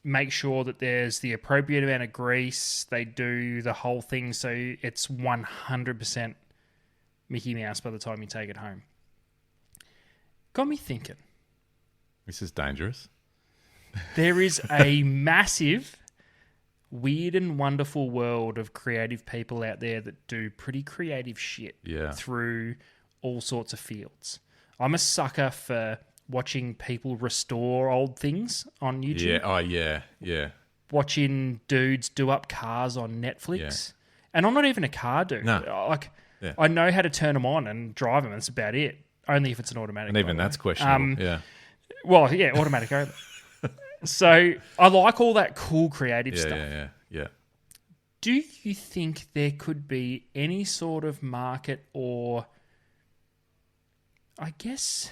[SPEAKER 1] make sure that there's the appropriate amount of grease. They do the whole thing so it's 100% Mickey Mouse by the time you take it home. Got me thinking.
[SPEAKER 2] This is dangerous.
[SPEAKER 1] There is a massive, weird and wonderful world of creative people out there that do pretty creative shit through all sorts of fields. I'm a sucker for watching people restore old things on YouTube.
[SPEAKER 2] Yeah. Oh, yeah. Yeah.
[SPEAKER 1] Watching dudes do up cars on Netflix.
[SPEAKER 2] Yeah.
[SPEAKER 1] And I'm not even a car dude.
[SPEAKER 2] No.
[SPEAKER 1] I know how to turn them on and drive them. That's about it. Only if it's an automatic.
[SPEAKER 2] And even
[SPEAKER 1] by the
[SPEAKER 2] that's
[SPEAKER 1] way.
[SPEAKER 2] questionable. Yeah.
[SPEAKER 1] Well, yeah, automatic only. So I like all that cool creative stuff.
[SPEAKER 2] Yeah.
[SPEAKER 1] Do you think there could be any sort of market or, I guess,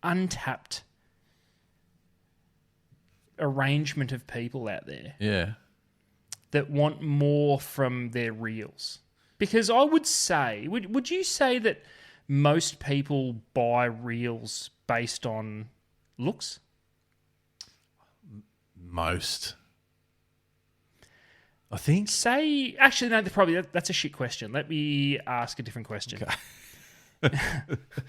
[SPEAKER 1] untapped arrangement of people out there
[SPEAKER 2] Yeah.
[SPEAKER 1] that want more from their reels? Because I would say, would you say that most people buy reels based on looks?
[SPEAKER 2] Most. I think.
[SPEAKER 1] Actually, no, that's a shit question. Let me ask a different question.
[SPEAKER 2] Okay.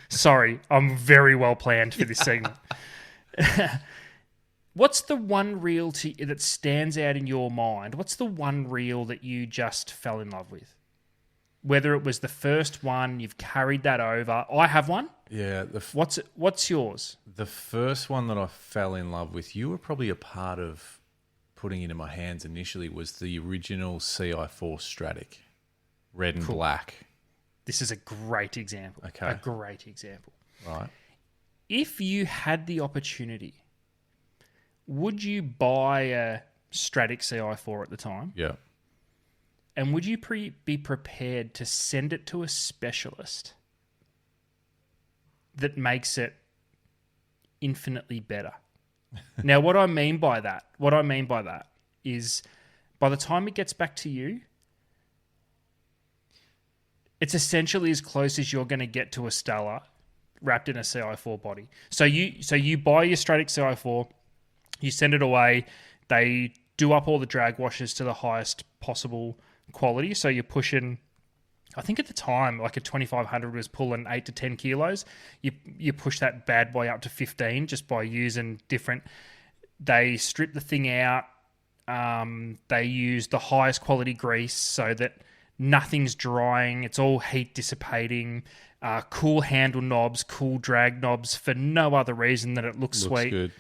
[SPEAKER 1] Sorry, I'm very well planned for this segment. What's the one reel that stands out in your mind? What's the one reel that you just fell in love with? Whether it was the first one, you've carried that over. I have one.
[SPEAKER 2] Yeah.
[SPEAKER 1] What's yours?
[SPEAKER 2] The first one that I fell in love with, you were probably a part of putting into my hands initially, was the original CI4 Stratic, red and black.
[SPEAKER 1] This is a great example.
[SPEAKER 2] Okay.
[SPEAKER 1] A great example.
[SPEAKER 2] Right.
[SPEAKER 1] If you had the opportunity, would you buy a Stratic CI4 at the time?
[SPEAKER 2] Yeah.
[SPEAKER 1] And would you be prepared to send it to a specialist that makes it infinitely better? Now, what I mean by that is by the time it gets back to you, it's essentially as close as you're going to get to a Stella wrapped in a CI4 body. So you buy your Stratic CI4, you send it away, they do up all the drag washes to the highest possible quality. So you're pushing, I think at the time, like a 2500 was pulling 8 to 10 kilos. You push that bad boy up to 15 just by using different. They strip the thing out. They use the highest quality grease so that nothing's drying. It's all heat dissipating. Cool handle knobs, cool drag knobs for no other reason than it looks sweet.
[SPEAKER 2] Good.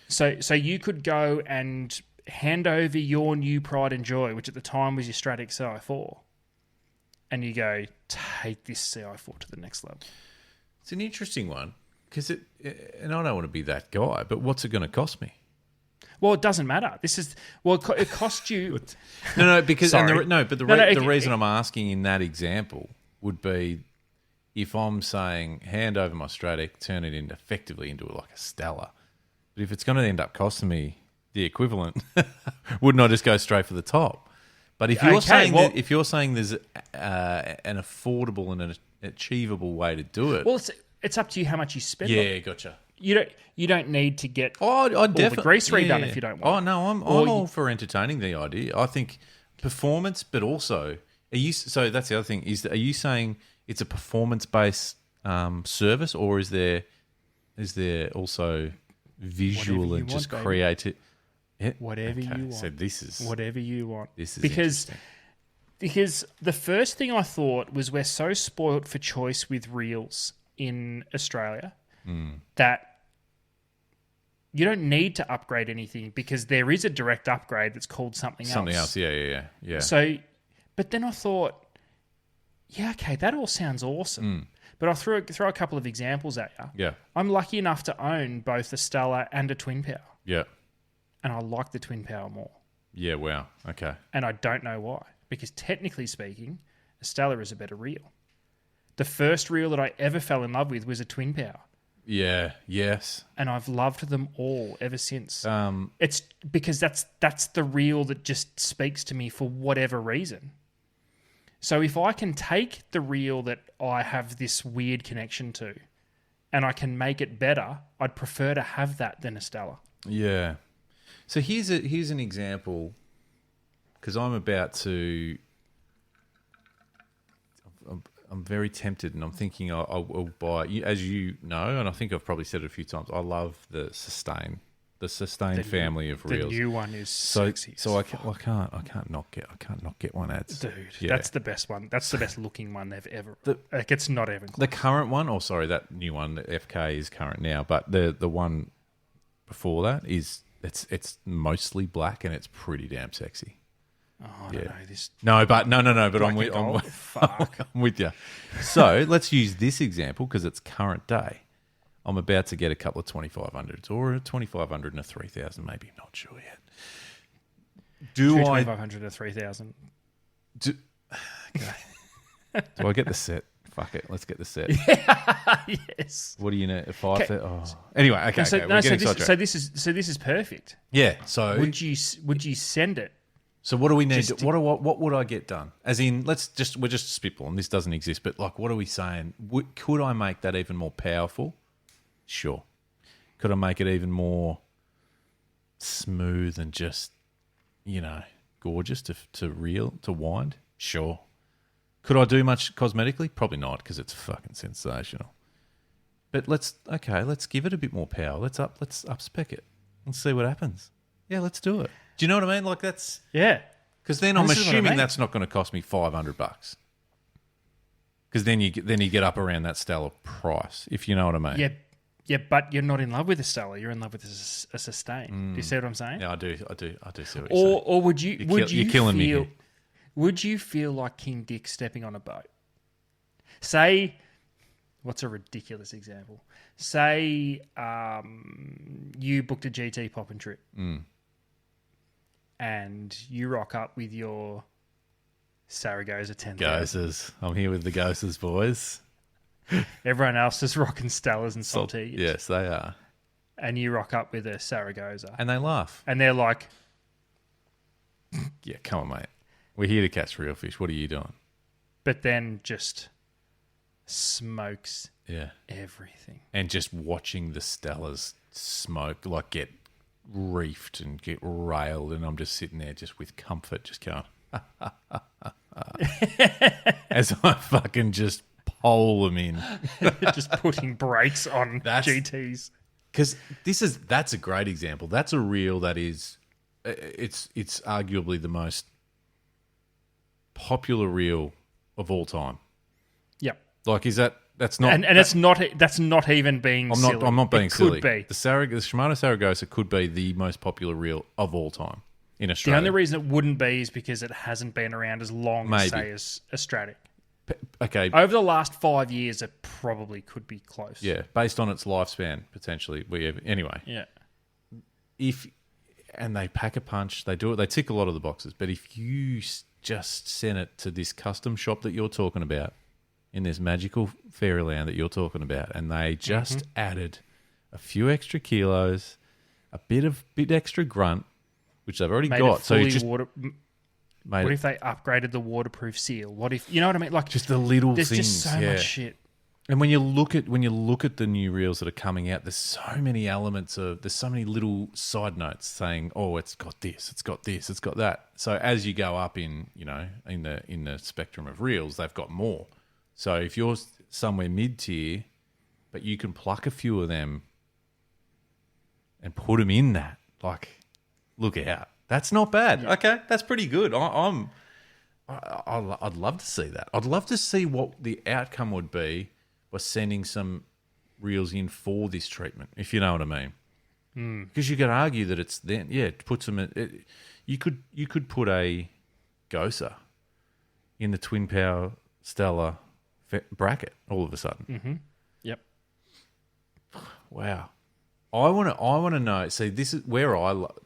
[SPEAKER 1] So you could go and hand over your new pride and joy, which at the time was your Stratic CI4, and you go, take this CI4 to the next level.
[SPEAKER 2] It's an interesting one because and I don't want to be that guy, but what's it going to cost me?
[SPEAKER 1] Well, it doesn't matter. It cost you.
[SPEAKER 2] No, because
[SPEAKER 1] Sorry.
[SPEAKER 2] The reason I'm asking in that example would be if I'm saying hand over my Stratic, turn it effectively into like a Stella. But if it's going to end up costing me the equivalent, wouldn't I just go straight for the top? But if you're saying there's an affordable and an achievable way to do it,
[SPEAKER 1] well, it's up to you how much you spend.
[SPEAKER 2] Yeah, gotcha.
[SPEAKER 1] You don't need to get
[SPEAKER 2] all the
[SPEAKER 1] grease redone if you don't want.
[SPEAKER 2] Oh no, I'm all for entertaining the idea. I think performance, but also so that's the other thing. Are you saying it's a performance based service, or is there also visual and just creative? Yeah?
[SPEAKER 1] Whatever you want.
[SPEAKER 2] So this is
[SPEAKER 1] whatever you want.
[SPEAKER 2] This is
[SPEAKER 1] because the first thing I thought was we're so spoilt for choice with reels in Australia that you don't need to upgrade anything because there is a direct upgrade that's called something else.
[SPEAKER 2] Something else, yeah.
[SPEAKER 1] So, but then I thought, yeah, okay, that all sounds awesome. But I'll throw a couple of examples at you.
[SPEAKER 2] Yeah.
[SPEAKER 1] I'm lucky enough to own both a Stella and a Twin Power.
[SPEAKER 2] Yeah.
[SPEAKER 1] And I like the Twin Power more.
[SPEAKER 2] Yeah, wow. Okay.
[SPEAKER 1] And I don't know why. Because technically speaking, a Stella is a better reel. The first reel that I ever fell in love with was a Twin Power.
[SPEAKER 2] Yeah, yes.
[SPEAKER 1] And I've loved them all ever since. It's because that's the reel that just speaks to me for whatever reason. So if I can take the reel that I have this weird connection to and I can make it better, I'd prefer to have that than a Stella.
[SPEAKER 2] Yeah. So here's an example, because I'm about to. I'm very tempted, and I'm thinking I'll buy. As you know, and I think I've probably said it a few times. I love the Sustain family of reels.
[SPEAKER 1] The new one is sexy.
[SPEAKER 2] So I can't not get one. Ads,
[SPEAKER 1] dude.
[SPEAKER 2] Yeah.
[SPEAKER 1] That's the best one. That's the best looking one they've ever. It's not even close.
[SPEAKER 2] The current one. Oh, sorry, that new one. The FK is current now, but the one before that is. It's mostly black and it's pretty damn sexy.
[SPEAKER 1] Oh, I don't know this.
[SPEAKER 2] No, but I'm with you. So let's use this example because it's current day. I'm about to get a couple of 2500s or a 2500 and a 3000, maybe. Not sure yet. Do
[SPEAKER 1] 2500 or 3000?
[SPEAKER 2] Okay. Do I get the set? Fuck it, let's get the set.
[SPEAKER 1] Yes.
[SPEAKER 2] What do you know? 5? Oh. Anyway, okay.
[SPEAKER 1] So this is perfect.
[SPEAKER 2] Yeah. So
[SPEAKER 1] would you send it?
[SPEAKER 2] So what do we need? What would I get done? As in, we're just spitballing. This doesn't exist, but like, what are we saying? Could I make that even more powerful? Sure. Could I make it even more smooth and just, gorgeous to wind? Sure. Could I do much cosmetically? Probably not, because it's fucking sensational. But let's give it a bit more power. Let's up spec it and see what happens. Yeah, let's do it. Do you know what I mean? Like that's
[SPEAKER 1] Yeah.
[SPEAKER 2] because then I'm
[SPEAKER 1] This is what I
[SPEAKER 2] assuming
[SPEAKER 1] mean.
[SPEAKER 2] that's not going to cost me $500. Because then you get up around that Stella price, if you know what I mean.
[SPEAKER 1] Yeah, but you're not in love with a Stella. You're in love with a Sustain. Do you see what I'm saying?
[SPEAKER 2] Yeah, I do see what you're saying.
[SPEAKER 1] Or would you
[SPEAKER 2] You're killing me here.
[SPEAKER 1] Would you feel like King Dick stepping on a boat? Say, what's a ridiculous example? Say you booked a GT popping trip, and you rock up with your Saragossa 10,000.
[SPEAKER 2] Goses. I'm here with the Goses boys.
[SPEAKER 1] Everyone else is rocking Stellas and Saltigues.
[SPEAKER 2] Yes, they are.
[SPEAKER 1] And you rock up with a Saragossa.
[SPEAKER 2] And they laugh.
[SPEAKER 1] And they're like,
[SPEAKER 2] Yeah, come on, mate. We're here to catch real fish. What are you doing?
[SPEAKER 1] but then just smokes
[SPEAKER 2] Yeah.
[SPEAKER 1] everything.
[SPEAKER 2] And just watching the Stellas smoke, like get reefed and get railed, and I'm just sitting there just with comfort, just going, as I fucking just pole them in.
[SPEAKER 1] Just putting brakes on GTs.
[SPEAKER 2] Because that's a great example. That's a reel that is, it's arguably the most popular reel of all time.
[SPEAKER 1] Yep.
[SPEAKER 2] Like, that's not,
[SPEAKER 1] And it's not. That's not even being. Silly.
[SPEAKER 2] I'm not being
[SPEAKER 1] it
[SPEAKER 2] silly.
[SPEAKER 1] Could be.
[SPEAKER 2] The Shimano Saragossa could be the most popular reel of all time in
[SPEAKER 1] The
[SPEAKER 2] Australia.
[SPEAKER 1] only reason it wouldn't be is because it hasn't been around as long as,
[SPEAKER 2] Maybe.
[SPEAKER 1] say, as a Stratic.
[SPEAKER 2] Okay.
[SPEAKER 1] Over the last 5 years, it probably could be close.
[SPEAKER 2] Yeah, based on its lifespan, potentially. Anyway,
[SPEAKER 1] Yeah.
[SPEAKER 2] And they pack a punch, they do it, they tick a lot of the boxes. But if you just send it to this custom shop that you're talking about, in this magical fairyland that you're talking about, and they just added a few extra kilos, a bit extra grunt, which they've already
[SPEAKER 1] Made
[SPEAKER 2] got.
[SPEAKER 1] it
[SPEAKER 2] So you
[SPEAKER 1] fully
[SPEAKER 2] just
[SPEAKER 1] what if they upgraded the waterproof seal? What if you know what I mean? Like
[SPEAKER 2] just the little
[SPEAKER 1] there's
[SPEAKER 2] things.
[SPEAKER 1] just so much shit.
[SPEAKER 2] And when you look at the new reels that are coming out, there's so many there's so many little side notes saying, oh, it's got this, it's got this, it's got that. So as you go up in the spectrum of reels, they've got more. So if you're somewhere mid tier, but you can pluck a few of them and put them in that, like, look out. That's not bad. Yeah. Okay, that's pretty good. I'd love to see that. I'd love to see what the outcome would be by sending some reels in for this treatment, if you know what I mean. Because you could argue that it's then, it puts them in. You could put a Gosa in the twin power Stella bracket all of a sudden.
[SPEAKER 1] Mm-hmm. Yep.
[SPEAKER 2] Wow. I want to know. See, this is where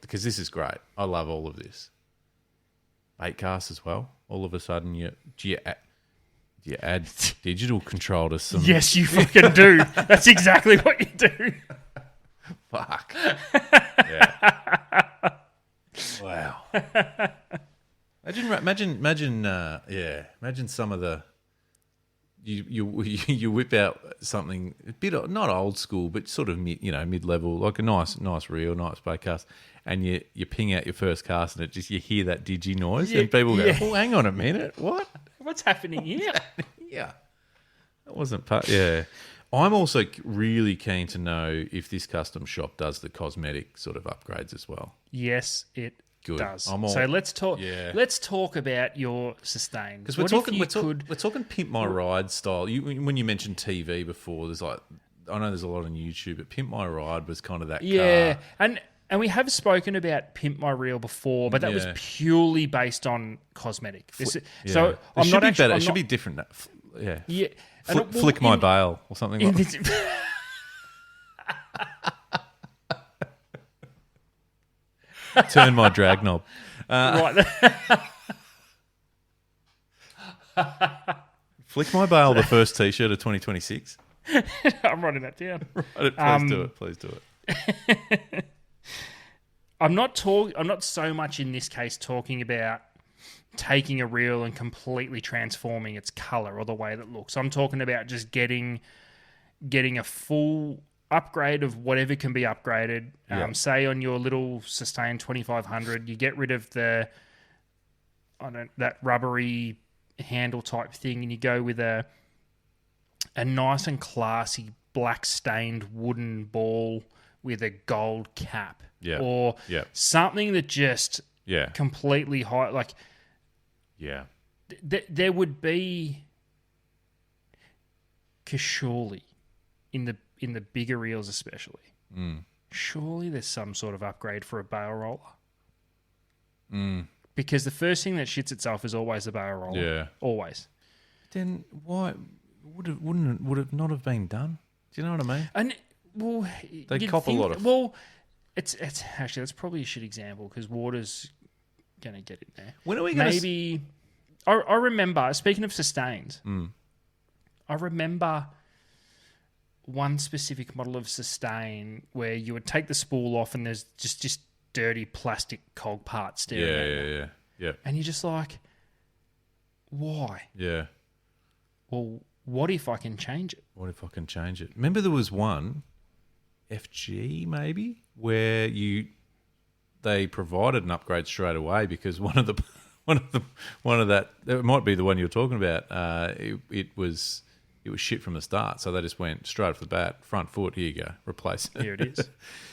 [SPEAKER 2] because this is great. I love all of this. 8 casts as well. All of a sudden, do you add digital control to some?
[SPEAKER 1] Yes, you fucking do. That's exactly what you do.
[SPEAKER 2] Fuck. Yeah. Wow. Imagine some of the. You whip out something a bit not old school, but sort of mid level, like a nice reel, nice bait cast, and you ping out your first cast, and you hear that digi noise, and people go, "Oh, hang on a minute, what?
[SPEAKER 1] What's happening here?"
[SPEAKER 2] Yeah, that wasn't part. Yeah, I'm also really keen to know if this custom shop does the cosmetic sort of upgrades as well.
[SPEAKER 1] Yes, it does. So let's talk.
[SPEAKER 2] Yeah.
[SPEAKER 1] Let's talk about your sustain.
[SPEAKER 2] Because we're talking pimp my ride style. When you mentioned TV before, there's I know there's a lot on YouTube, but pimp my ride was kind of that.
[SPEAKER 1] Yeah,
[SPEAKER 2] car.
[SPEAKER 1] and we have spoken about pimp my reel before, but that was purely based on cosmetic. So I'm
[SPEAKER 2] should
[SPEAKER 1] not
[SPEAKER 2] be
[SPEAKER 1] actually,
[SPEAKER 2] better.
[SPEAKER 1] I'm
[SPEAKER 2] It should
[SPEAKER 1] not,
[SPEAKER 2] be different.
[SPEAKER 1] Yeah.
[SPEAKER 2] Flick my bail or something like that. Turn my drag knob.
[SPEAKER 1] Right.
[SPEAKER 2] Flick my bail, the first T-shirt of 2026.
[SPEAKER 1] I'm writing that down.
[SPEAKER 2] Please do it.
[SPEAKER 1] I'm not so much in this case talking about taking a reel and completely transforming its color or the way that it looks. I'm talking about just getting a full upgrade of whatever can be upgraded. Say on your little Sustain 2500, you get rid of the that rubbery handle type thing, and you go with a nice and classy black stained wooden ball with a gold cap, or something that just completely high, like there would be, because surely in the bigger reels especially, surely there's some sort of upgrade for a bail roller. Because the first thing that shits itself is always the bail roller.
[SPEAKER 2] Yeah.
[SPEAKER 1] Always.
[SPEAKER 2] Then why would it not have been done? Do you know what I mean?
[SPEAKER 1] And well,
[SPEAKER 2] they cop a lot of.
[SPEAKER 1] Well, it's actually, that's probably a shit example because water's going to get in there.
[SPEAKER 2] When are we going to?
[SPEAKER 1] Maybe I remember. Speaking of sustains, I remember one specific model of sustain where you would take the spool off and there's just dirty plastic cog parts staring.
[SPEAKER 2] Yeah.
[SPEAKER 1] And you're just like, why?
[SPEAKER 2] Yeah.
[SPEAKER 1] Well, what if I can change it?
[SPEAKER 2] What if I can change it? Remember there was one, FG maybe, where they provided an upgrade straight away because one of that, it might be the one you're talking about. It was shit from the start, so they just went straight off the bat, front foot. Here you go, replace it.
[SPEAKER 1] Here it is.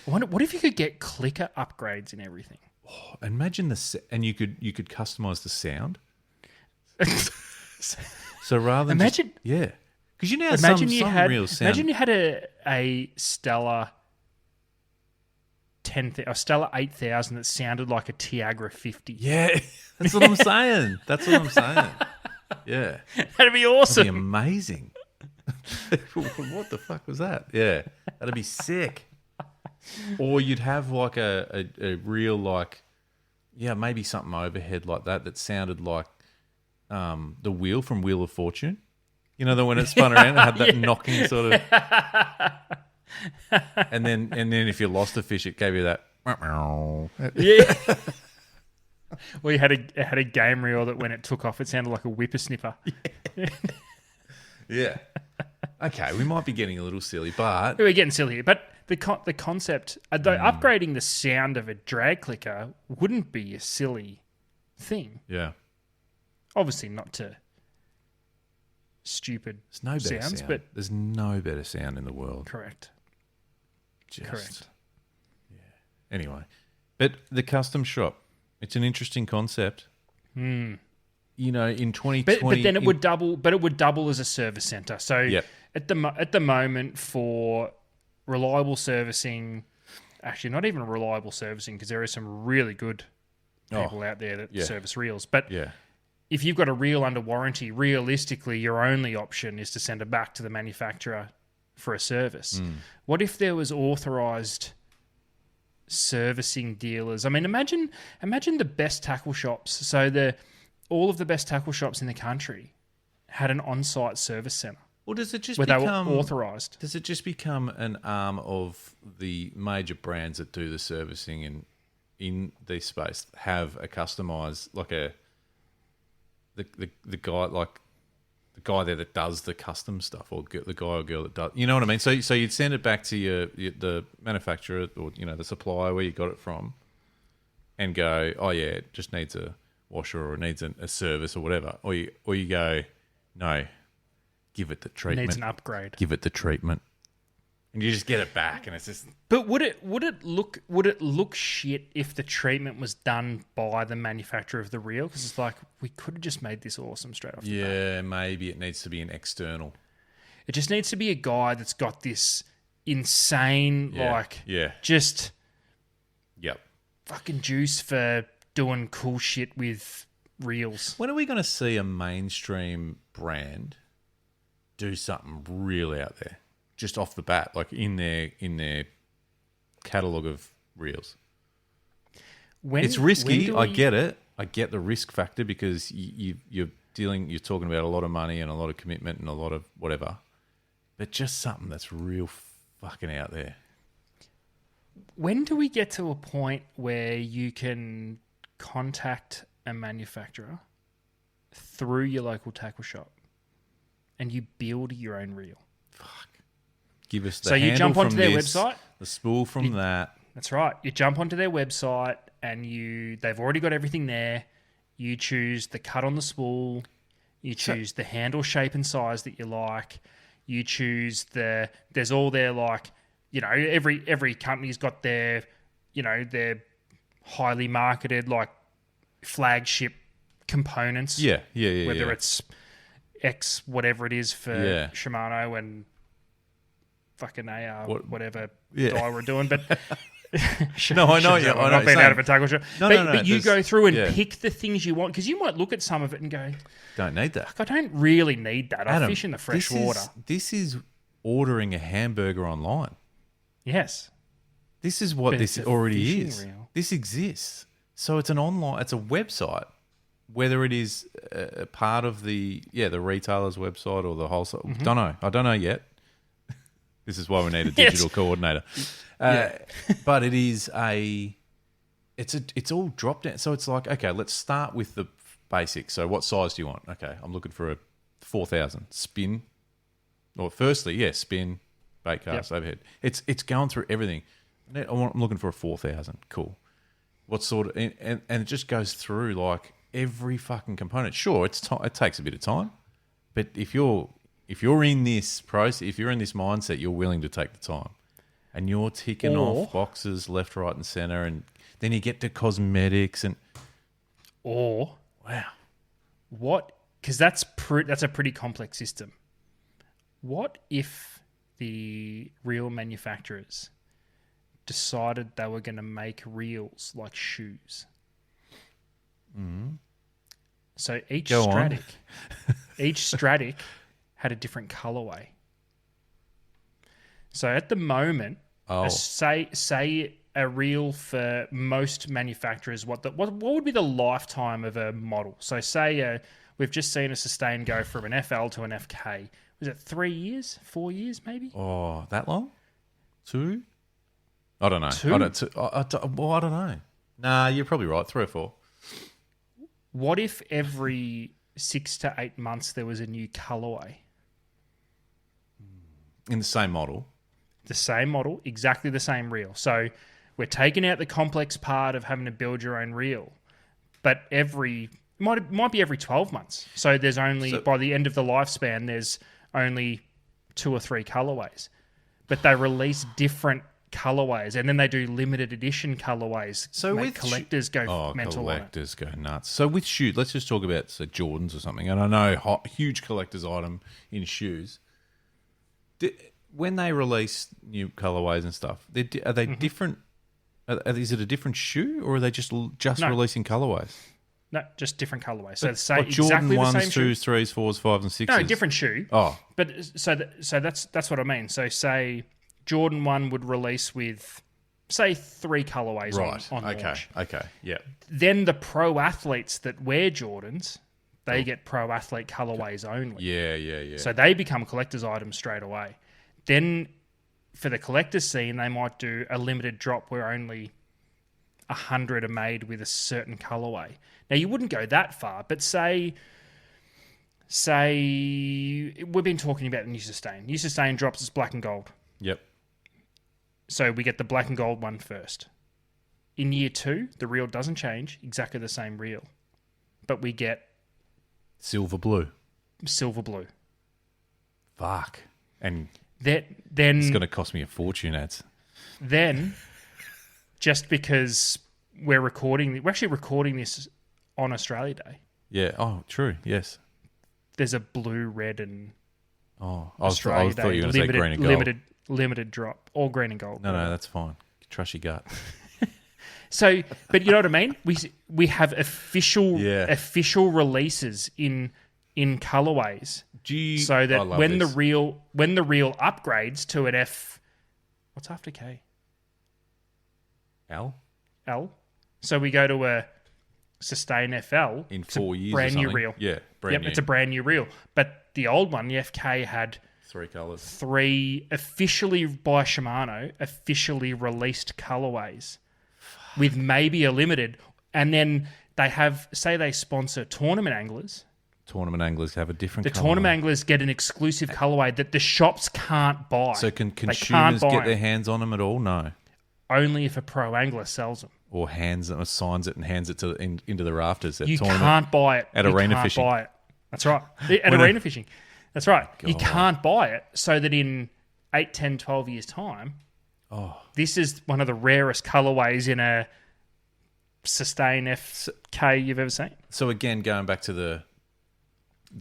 [SPEAKER 1] I wonder, what if you could get clicker upgrades and everything?
[SPEAKER 2] Oh, imagine and you could customize the sound. So rather than because you know
[SPEAKER 1] imagine
[SPEAKER 2] you
[SPEAKER 1] had a Stella 8000 that sounded like a Tiagra 50.
[SPEAKER 2] Yeah, that's what I'm saying. Yeah,
[SPEAKER 1] that'd be awesome.
[SPEAKER 2] That'd be amazing. What the fuck was that? Yeah, that'd be sick. Or you'd have like a real like, maybe something overhead like that sounded like the wheel from Wheel of Fortune. You know, when it spun around, it had that knocking sort of. and then if you lost a fish, it gave you that.
[SPEAKER 1] Yeah. Well, it had a game reel that when it took off, it sounded like a whippersnipper.
[SPEAKER 2] Yeah. Okay, we might be getting a little silly, but
[SPEAKER 1] we're getting silly here. But the concept, though, upgrading the sound of a drag clicker wouldn't be a silly thing.
[SPEAKER 2] Yeah.
[SPEAKER 1] Obviously, not to stupid
[SPEAKER 2] there's no better
[SPEAKER 1] sounds,
[SPEAKER 2] sound.
[SPEAKER 1] but
[SPEAKER 2] there's no better sound in the world.
[SPEAKER 1] Correct.
[SPEAKER 2] Yeah. Anyway, but the custom shop, it's an interesting concept. You know, in 2020,
[SPEAKER 1] but then it would double. But it would double as a service center. So at the moment, for reliable servicing, actually not even reliable servicing, because there are some really good people out there that service reels. But if you've got a reel under warranty, realistically, your only option is to send it back to the manufacturer for a service. What if there was authorized servicing dealers? I mean, imagine the best tackle shops. So all of the best tackle shops in the country had an on-site service center.
[SPEAKER 2] Well, does it just
[SPEAKER 1] where
[SPEAKER 2] become
[SPEAKER 1] they were authorized?
[SPEAKER 2] Does it just become an arm of the major brands that do the servicing in this space have a customized, like the guy there that does the custom stuff, or the guy or girl that does, you know what I mean? So you'd send it back to the manufacturer or the supplier where you got it from, and go, oh yeah, it just needs a washer or it needs a service or whatever, or you go, no, give it the treatment.
[SPEAKER 1] It needs an upgrade.
[SPEAKER 2] Give it the treatment, and you just get it back, and it's just.
[SPEAKER 1] But would it look shit if the treatment was done by the manufacturer of the reel? Because it's like, we could have just made this awesome straight off the bat.
[SPEAKER 2] Yeah, maybe it needs to be an external.
[SPEAKER 1] It just needs to be a guy that's got this insane just fucking juice for doing cool shit with reels.
[SPEAKER 2] When are we going to see a mainstream brand do something really out there, just off the bat, like in their catalog of reels? It's risky. I get it. I get the risk factor because you're talking about a lot of money and a lot of commitment and a lot of whatever, but just something that's real fucking out there.
[SPEAKER 1] When do we get to a point where you can contact a manufacturer through your local tackle shop and you build your own reel?
[SPEAKER 2] Fuck. Give us the
[SPEAKER 1] so you jump onto their
[SPEAKER 2] this,
[SPEAKER 1] website,
[SPEAKER 2] the spool from that.
[SPEAKER 1] That's right. You jump onto their website and they've already got everything there. You choose the cut on the spool. You choose the handle shape and size that you like. You choose there's all their like, every company's got their, their highly marketed like flagship components.
[SPEAKER 2] Yeah.
[SPEAKER 1] Whether it's X whatever it is for Shimano and fucking AR whatever die we're doing, but
[SPEAKER 2] no, I know you.
[SPEAKER 1] I'm not being out of a tackle shot. But you go through and pick the things you want, because you might look at some of it and go,
[SPEAKER 2] don't need that.
[SPEAKER 1] I don't really need that.
[SPEAKER 2] Adam,
[SPEAKER 1] I fish in the fresh water.
[SPEAKER 2] This is ordering a hamburger online.
[SPEAKER 1] Yes.
[SPEAKER 2] This is what this already is.
[SPEAKER 1] Reel.
[SPEAKER 2] This exists. So it's it's a website, whether it is a part of the retailer's website or the wholesale. Don't know. I don't know yet. This is why we need a digital coordinator. But it is it's all drop down. So it's like, okay, let's start with the basics. So what size do you want? Okay, I'm looking for a 4,000 spin. Or firstly, spin, bait cast, overhead. It's going through everything. I'm looking for a 4,000. Cool. What sort of and it just goes through like every fucking component. Sure, it takes a bit of time, but if you're in this process, if you're in this mindset, you're willing to take the time, and you're ticking off boxes left, right, and center, and then you get to cosmetics
[SPEAKER 1] wow, what? Because that's a pretty complex system. What if the reel manufacturers decided they were going to make reels like shoes?
[SPEAKER 2] Mm-hmm.
[SPEAKER 1] So each Stratic had a different colorway. So at the moment, say a reel for most manufacturers, what would be the lifetime of a model? So say we've just seen a Sustain go from an FL to an FK. Was it 3 years, 4 years, maybe?
[SPEAKER 2] Oh, that long? 2? I don't know.
[SPEAKER 1] 2?
[SPEAKER 2] I don't know. Nah, you're probably right. 3 or 4.
[SPEAKER 1] What if every 6 to 8 months there was a new colorway?
[SPEAKER 2] In the same model?
[SPEAKER 1] The same model, exactly the same reel. So we're taking out the complex part of having to build your own reel, but might be every 12 months. So there's only, by the end of the lifespan, there's only 2 or 3 colorways. But they release different colorways, and then they do limited edition colorways.
[SPEAKER 2] So with
[SPEAKER 1] collectors go mental.
[SPEAKER 2] Collectors go nuts. So with shoes, let's just talk about Jordans or something. And I know huge collector's item in shoes. When they release new colorways and stuff, are they different? Is it a different shoe, or are they just releasing colorways?
[SPEAKER 1] No, just different colorways. So say
[SPEAKER 2] Jordan
[SPEAKER 1] exactly
[SPEAKER 2] 1s,
[SPEAKER 1] the same
[SPEAKER 2] 2s, 3s, 4s, 5s, and 6s.
[SPEAKER 1] No, different shoe.
[SPEAKER 2] Oh,
[SPEAKER 1] but so that's what I mean. So say Jordan 1 would release with, say, 3 colorways on launch.
[SPEAKER 2] Okay, yeah.
[SPEAKER 1] Then the pro athletes that wear Jordans, they get pro athlete colorways only.
[SPEAKER 2] Yeah.
[SPEAKER 1] So they become collector's items straight away. Then for the collector's scene, they might do a limited drop where only 100 are made with a certain colorway. Now, you wouldn't go that far, but say we've been talking about the New Sustain. New Sustain drops as black and gold.
[SPEAKER 2] Yep.
[SPEAKER 1] So we get the black and gold one first. In year 2, the reel doesn't change, exactly the same reel. But we get
[SPEAKER 2] silver blue.
[SPEAKER 1] Fuck.
[SPEAKER 2] And
[SPEAKER 1] then
[SPEAKER 2] it's going to cost me a fortune, ads.
[SPEAKER 1] Then, just because we're actually recording this on Australia Day.
[SPEAKER 2] Yeah. Oh, true. Yes.
[SPEAKER 1] There's a blue, red, and
[SPEAKER 2] Australia Day. I thought you were going to say green and gold.
[SPEAKER 1] Limited drop, all green and gold.
[SPEAKER 2] No, that's fine. Trust your gut.
[SPEAKER 1] So, but you know what I mean? We have official releases in colorways. So that when the reel upgrades to an F, what's after K?
[SPEAKER 2] L.
[SPEAKER 1] So we go to a Sustain FL
[SPEAKER 2] in 4 years.
[SPEAKER 1] Brand new reel.
[SPEAKER 2] Yeah, brand new.
[SPEAKER 1] It's a brand new reel. But the old one, the FK, had
[SPEAKER 2] 3 colors.
[SPEAKER 1] 3 officially by Shimano, officially released colorways with maybe a limited. And then they they sponsor tournament anglers.
[SPEAKER 2] Tournament anglers have a different
[SPEAKER 1] The tournament anglers get an exclusive colorway that the shops can't buy.
[SPEAKER 2] So can consumers get their hands on them at all? No.
[SPEAKER 1] Only if a pro angler sells them.
[SPEAKER 2] or hands or signs it and hands it into the rafters at
[SPEAKER 1] You
[SPEAKER 2] tournament.
[SPEAKER 1] can't buy it.
[SPEAKER 2] At
[SPEAKER 1] You
[SPEAKER 2] arena
[SPEAKER 1] can't
[SPEAKER 2] fishing.
[SPEAKER 1] buy it. That's right. At arena fishing. That's right. You
[SPEAKER 2] God.
[SPEAKER 1] can't buy it so that in 8, 10, 12 years' time, this is one of the rarest colorways in a Sustain FK you've ever seen.
[SPEAKER 2] So again, going back to the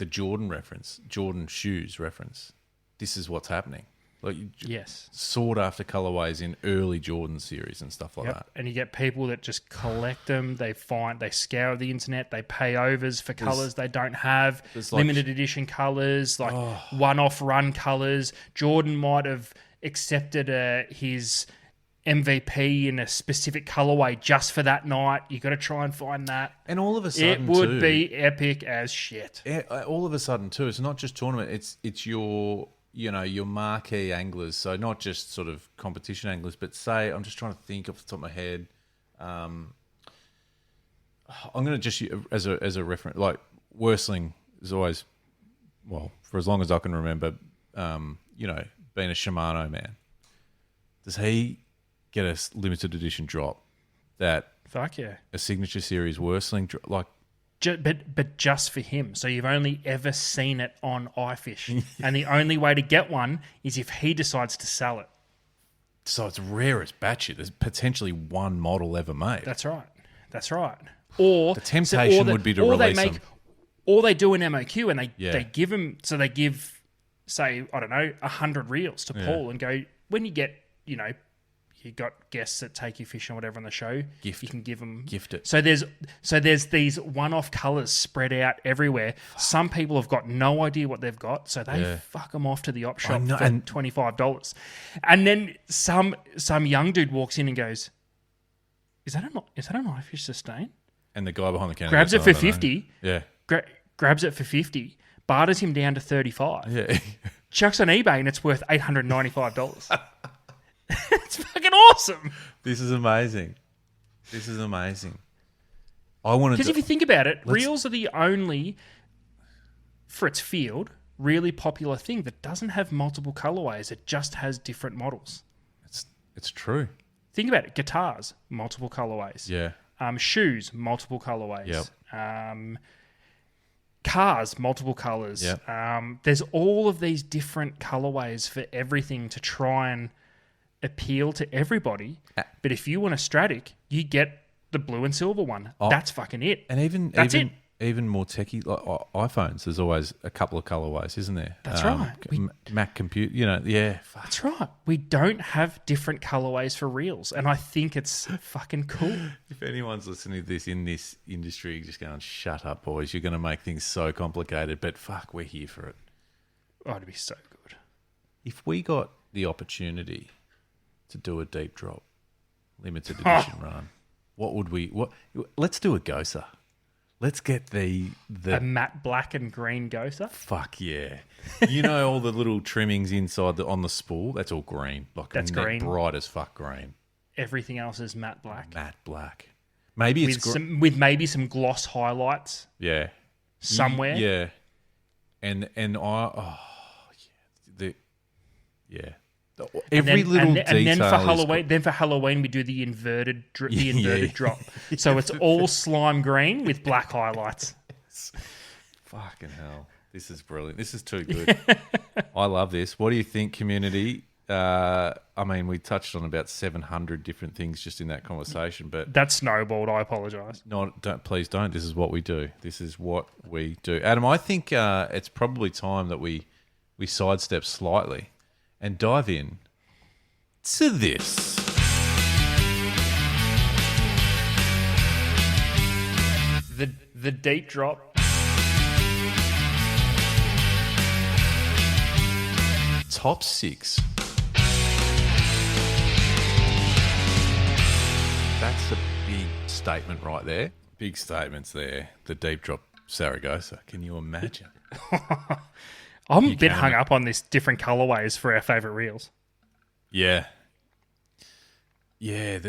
[SPEAKER 2] Jordan reference, Jordan shoes reference, this is what's happening. Like
[SPEAKER 1] Yes.
[SPEAKER 2] sought after colorways in early Jordan series and stuff like that.
[SPEAKER 1] And you get people that just collect them. They scour the internet. They pay overs for colors they don't have.
[SPEAKER 2] there's like-
[SPEAKER 1] Limited edition colors, like one-off run colors. Jordan might have accepted his MVP in a specific colorway just for that night. You got to try and find that.
[SPEAKER 2] And all of a sudden,
[SPEAKER 1] It would
[SPEAKER 2] too,
[SPEAKER 1] be epic as shit.
[SPEAKER 2] all of a sudden too, it's not just tournament. It's your your marquee anglers. So not just sort of competition anglers, but say I'm just trying to think off the top of my head. I'm going to just as a reference, like Worsling is always, well, for as long as I can remember, being a Shimano man. Does he get a limited edition drop that
[SPEAKER 1] Fuck yeah.
[SPEAKER 2] a signature series Worsling like?
[SPEAKER 1] But just for him. So you've only ever seen it on iFish. And the only way to get one is if he decides to sell it.
[SPEAKER 2] So it's rare as batshit. There's potentially one model ever made.
[SPEAKER 1] That's right. That's right. Or
[SPEAKER 2] The temptation would be to release them.
[SPEAKER 1] Or they do an MOQ and
[SPEAKER 2] Yeah.
[SPEAKER 1] they give them, so they give, say, I don't know, 100 reels to Paul and go, when you get, you got guests that take you fishing or whatever on the show, you can give them.
[SPEAKER 2] Gift it.
[SPEAKER 1] So there's these one-off colours spread out everywhere. Some people have got no idea what they've got, so they fuck them off to the op shop
[SPEAKER 2] know,
[SPEAKER 1] for
[SPEAKER 2] and-
[SPEAKER 1] $25. And then some young dude walks in and goes, is that an iFish Sustain?
[SPEAKER 2] And the guy behind the counter
[SPEAKER 1] Grabs
[SPEAKER 2] goes,
[SPEAKER 1] it for
[SPEAKER 2] "I don't know."
[SPEAKER 1] 50.
[SPEAKER 2] Yeah.
[SPEAKER 1] Grabs it for 50, barters him down to 35,
[SPEAKER 2] Yeah.
[SPEAKER 1] chucks on eBay and it's worth $895. It's fucking awesome.
[SPEAKER 2] This is amazing. I wanted
[SPEAKER 1] Because
[SPEAKER 2] to.
[SPEAKER 1] if you think about it, reels are the only, for its field, really popular thing that doesn't have multiple colorways. It just has different models.
[SPEAKER 2] It's true.
[SPEAKER 1] Think about it. Guitars, multiple colorways.
[SPEAKER 2] Yeah.
[SPEAKER 1] Shoes, multiple colorways.
[SPEAKER 2] Yep.
[SPEAKER 1] Cars, multiple colors.
[SPEAKER 2] Yep.
[SPEAKER 1] There's all of these different colorways for everything to try and appeal to everybody. But if you want a Stratic, you get the blue and silver one. That's fucking it.
[SPEAKER 2] And
[SPEAKER 1] That's it.
[SPEAKER 2] even more techie, like iPhones, there's always a couple of colorways, isn't there?
[SPEAKER 1] That's right.
[SPEAKER 2] Mac computer, yeah. Fuck.
[SPEAKER 1] That's right. We don't have different colorways for reels, and I think it's fucking cool.
[SPEAKER 2] If anyone's listening to this in this industry, just going, shut up, boys. You're going to make things so complicated. But fuck, we're here for it.
[SPEAKER 1] Oh, it'd be so good.
[SPEAKER 2] If we got the opportunity to do a deep drop, limited edition run, what would we? Let's do a Gosa. Let's get the
[SPEAKER 1] A matte black and green Gosa.
[SPEAKER 2] fuck yeah. You know all the little trimmings inside on the spool? That's all green. Like
[SPEAKER 1] That's green.
[SPEAKER 2] Bright as fuck green.
[SPEAKER 1] Everything else is matte black.
[SPEAKER 2] Matte black. Maybe it's
[SPEAKER 1] With maybe some gloss highlights
[SPEAKER 2] yeah.
[SPEAKER 1] somewhere.
[SPEAKER 2] Yeah. And every little detail.
[SPEAKER 1] And then for
[SPEAKER 2] is
[SPEAKER 1] Halloween, we do the inverted drop. So it's all slime green with black highlights.
[SPEAKER 2] Fucking hell. This is brilliant. This is too good. I love this. What do you think, community? We touched on about 700 different things just in that conversation, but
[SPEAKER 1] That snowballed. I apologise.
[SPEAKER 2] please don't. This is what we do. Adam, I think it's probably time that we sidestep slightly and dive in to this.
[SPEAKER 1] The deep drop.
[SPEAKER 2] Top 6. That's a big statement right there. Big statements there. The deep drop Saragossa. Can you imagine?
[SPEAKER 1] I'm a bit hung up on this different colorways for our favourite reels.
[SPEAKER 2] Yeah. Yeah.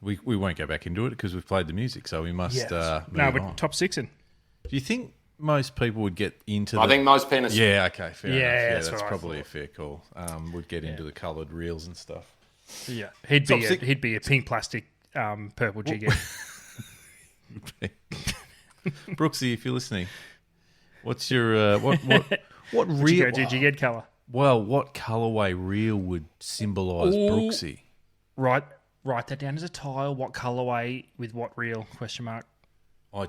[SPEAKER 2] We won't go back into it because we've played the music, so we must move
[SPEAKER 1] we're
[SPEAKER 2] on.
[SPEAKER 1] top 6ing.
[SPEAKER 2] Do you think most people would get into
[SPEAKER 4] I think most penises.
[SPEAKER 2] Yeah, okay, fair enough. Yeah,
[SPEAKER 1] that's
[SPEAKER 2] that's
[SPEAKER 1] what I
[SPEAKER 2] probably a fair call. Would get into the coloured reels and stuff.
[SPEAKER 1] Yeah,
[SPEAKER 2] Top six.
[SPEAKER 1] he'd be a pink plastic purple jighead.
[SPEAKER 2] Brooksy, if you're listening, what's your what
[SPEAKER 1] Would you
[SPEAKER 2] real?
[SPEAKER 1] go to jighead colour?
[SPEAKER 2] Well, what colourway reel would symbolise Brooksy?
[SPEAKER 1] Write that down as a tile. What colourway with what reel? Question mark.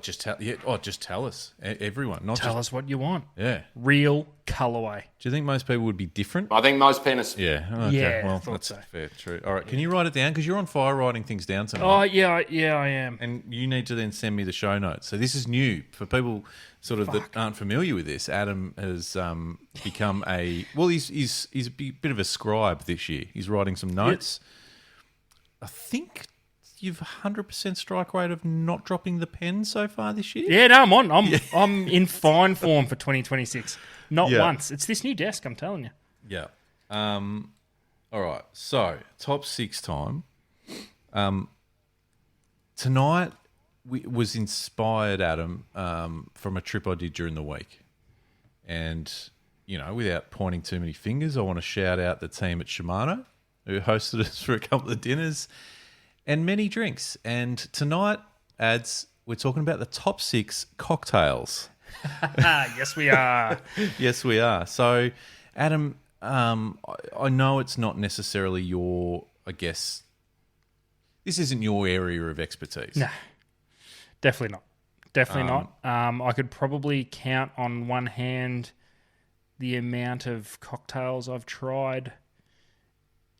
[SPEAKER 2] Just tell us, everyone. Not
[SPEAKER 1] Tell us what you want.
[SPEAKER 2] Yeah.
[SPEAKER 1] Real colourway.
[SPEAKER 2] Do you think most people would be different?
[SPEAKER 4] I think most penis.
[SPEAKER 2] Yeah. Okay.
[SPEAKER 1] Yeah, I
[SPEAKER 2] Well,
[SPEAKER 1] thought
[SPEAKER 2] that's
[SPEAKER 1] so.
[SPEAKER 2] fair. True. All right. Can you write it down? Because you're on fire writing things down tonight.
[SPEAKER 1] Oh yeah, I am.
[SPEAKER 2] And you need to then send me the show notes. So this is new for people sort of that aren't familiar with this. Adam has become he's a bit of a scribe this year. He's writing some notes. I think you've 100% strike rate of not dropping the pen so far this year.
[SPEAKER 1] Yeah, no, I'm in fine form for 2026. Not once. It's this new desk, I'm telling you.
[SPEAKER 2] Yeah. All right. So top 6 time. Tonight was inspired, Adam, from a trip I did during the week, and without pointing too many fingers, I want to shout out the team at Shimano who hosted us for a couple of dinners and many drinks. And tonight, we're talking about the top 6 cocktails.
[SPEAKER 1] Yes, we are.
[SPEAKER 2] Yes, we are. So, Adam, I know it's not necessarily this isn't your area of expertise.
[SPEAKER 1] No, definitely not. Definitely not. I could probably count on one hand the amount of cocktails I've tried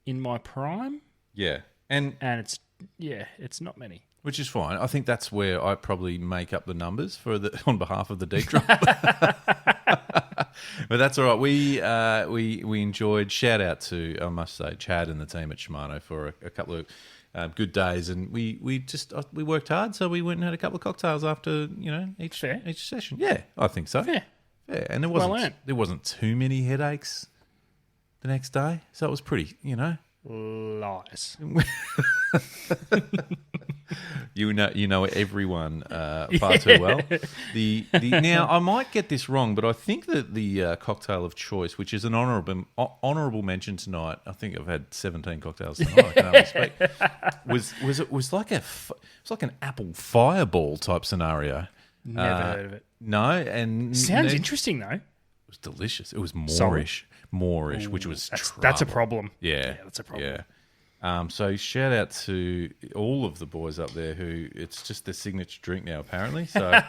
[SPEAKER 1] in my prime.
[SPEAKER 2] Yeah. And
[SPEAKER 1] it's not many.
[SPEAKER 2] Which is fine. I think that's where I probably make up the numbers on behalf of the deep drop. But that's all right. We enjoyed. Shout out to, I must say, Chad and the team at Shimano for a couple of good days, and we worked hard, so we went and had a couple of cocktails after each session. Yeah, I think so.
[SPEAKER 1] Fair.
[SPEAKER 2] Yeah, and
[SPEAKER 1] earned.
[SPEAKER 2] there wasn't too many headaches the next day, so it was pretty.
[SPEAKER 1] Lies.
[SPEAKER 2] You know everyone far too well. Now I might get this wrong, but I think that the cocktail of choice, which is an honourable mention tonight, I think I've had 17 cocktails tonight. I can hardly speak. Was like an apple fireball type scenario.
[SPEAKER 1] Never heard of it.
[SPEAKER 2] No, and
[SPEAKER 1] Sounds interesting though.
[SPEAKER 2] It was delicious. It was Moorish, which was
[SPEAKER 1] that's a problem.
[SPEAKER 2] Yeah,
[SPEAKER 1] that's a problem.
[SPEAKER 2] Yeah. So shout out to all of the boys up there who it's just their signature drink now apparently. So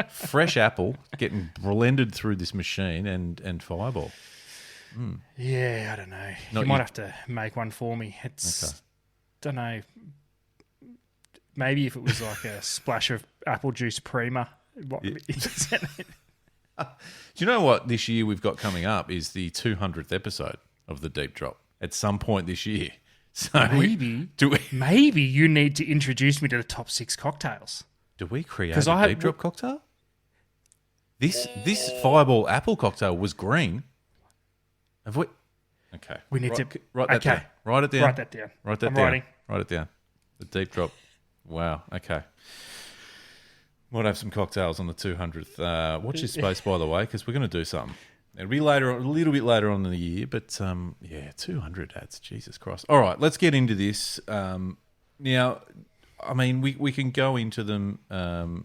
[SPEAKER 2] fresh apple getting blended through this machine and fireball.
[SPEAKER 1] Yeah, I don't know. You might have to make one for me. It's don't know. Maybe if it was like a splash of apple juice Prima.
[SPEAKER 2] Do you know what this year we've got coming up is the 200th episode of the Deep Drop at some point this year. So
[SPEAKER 1] maybe you need to introduce me to the top 6 cocktails.
[SPEAKER 2] Do we create a Deep Drop cocktail? This fireball apple cocktail was green. Have we? Okay.
[SPEAKER 1] We need to
[SPEAKER 2] write that down. Write it down.
[SPEAKER 1] Write that down.
[SPEAKER 2] Write that
[SPEAKER 1] I'm
[SPEAKER 2] down.
[SPEAKER 1] writing.
[SPEAKER 2] Write it down. The Deep Drop. Wow. Okay. Might have some cocktails on the 200th. Watch this space, by the way, because we're going to do something. It'll be later on, a little bit later on in the year, but 200 ads. Jesus Christ. All right, let's get into this. Now, I mean, we can go into them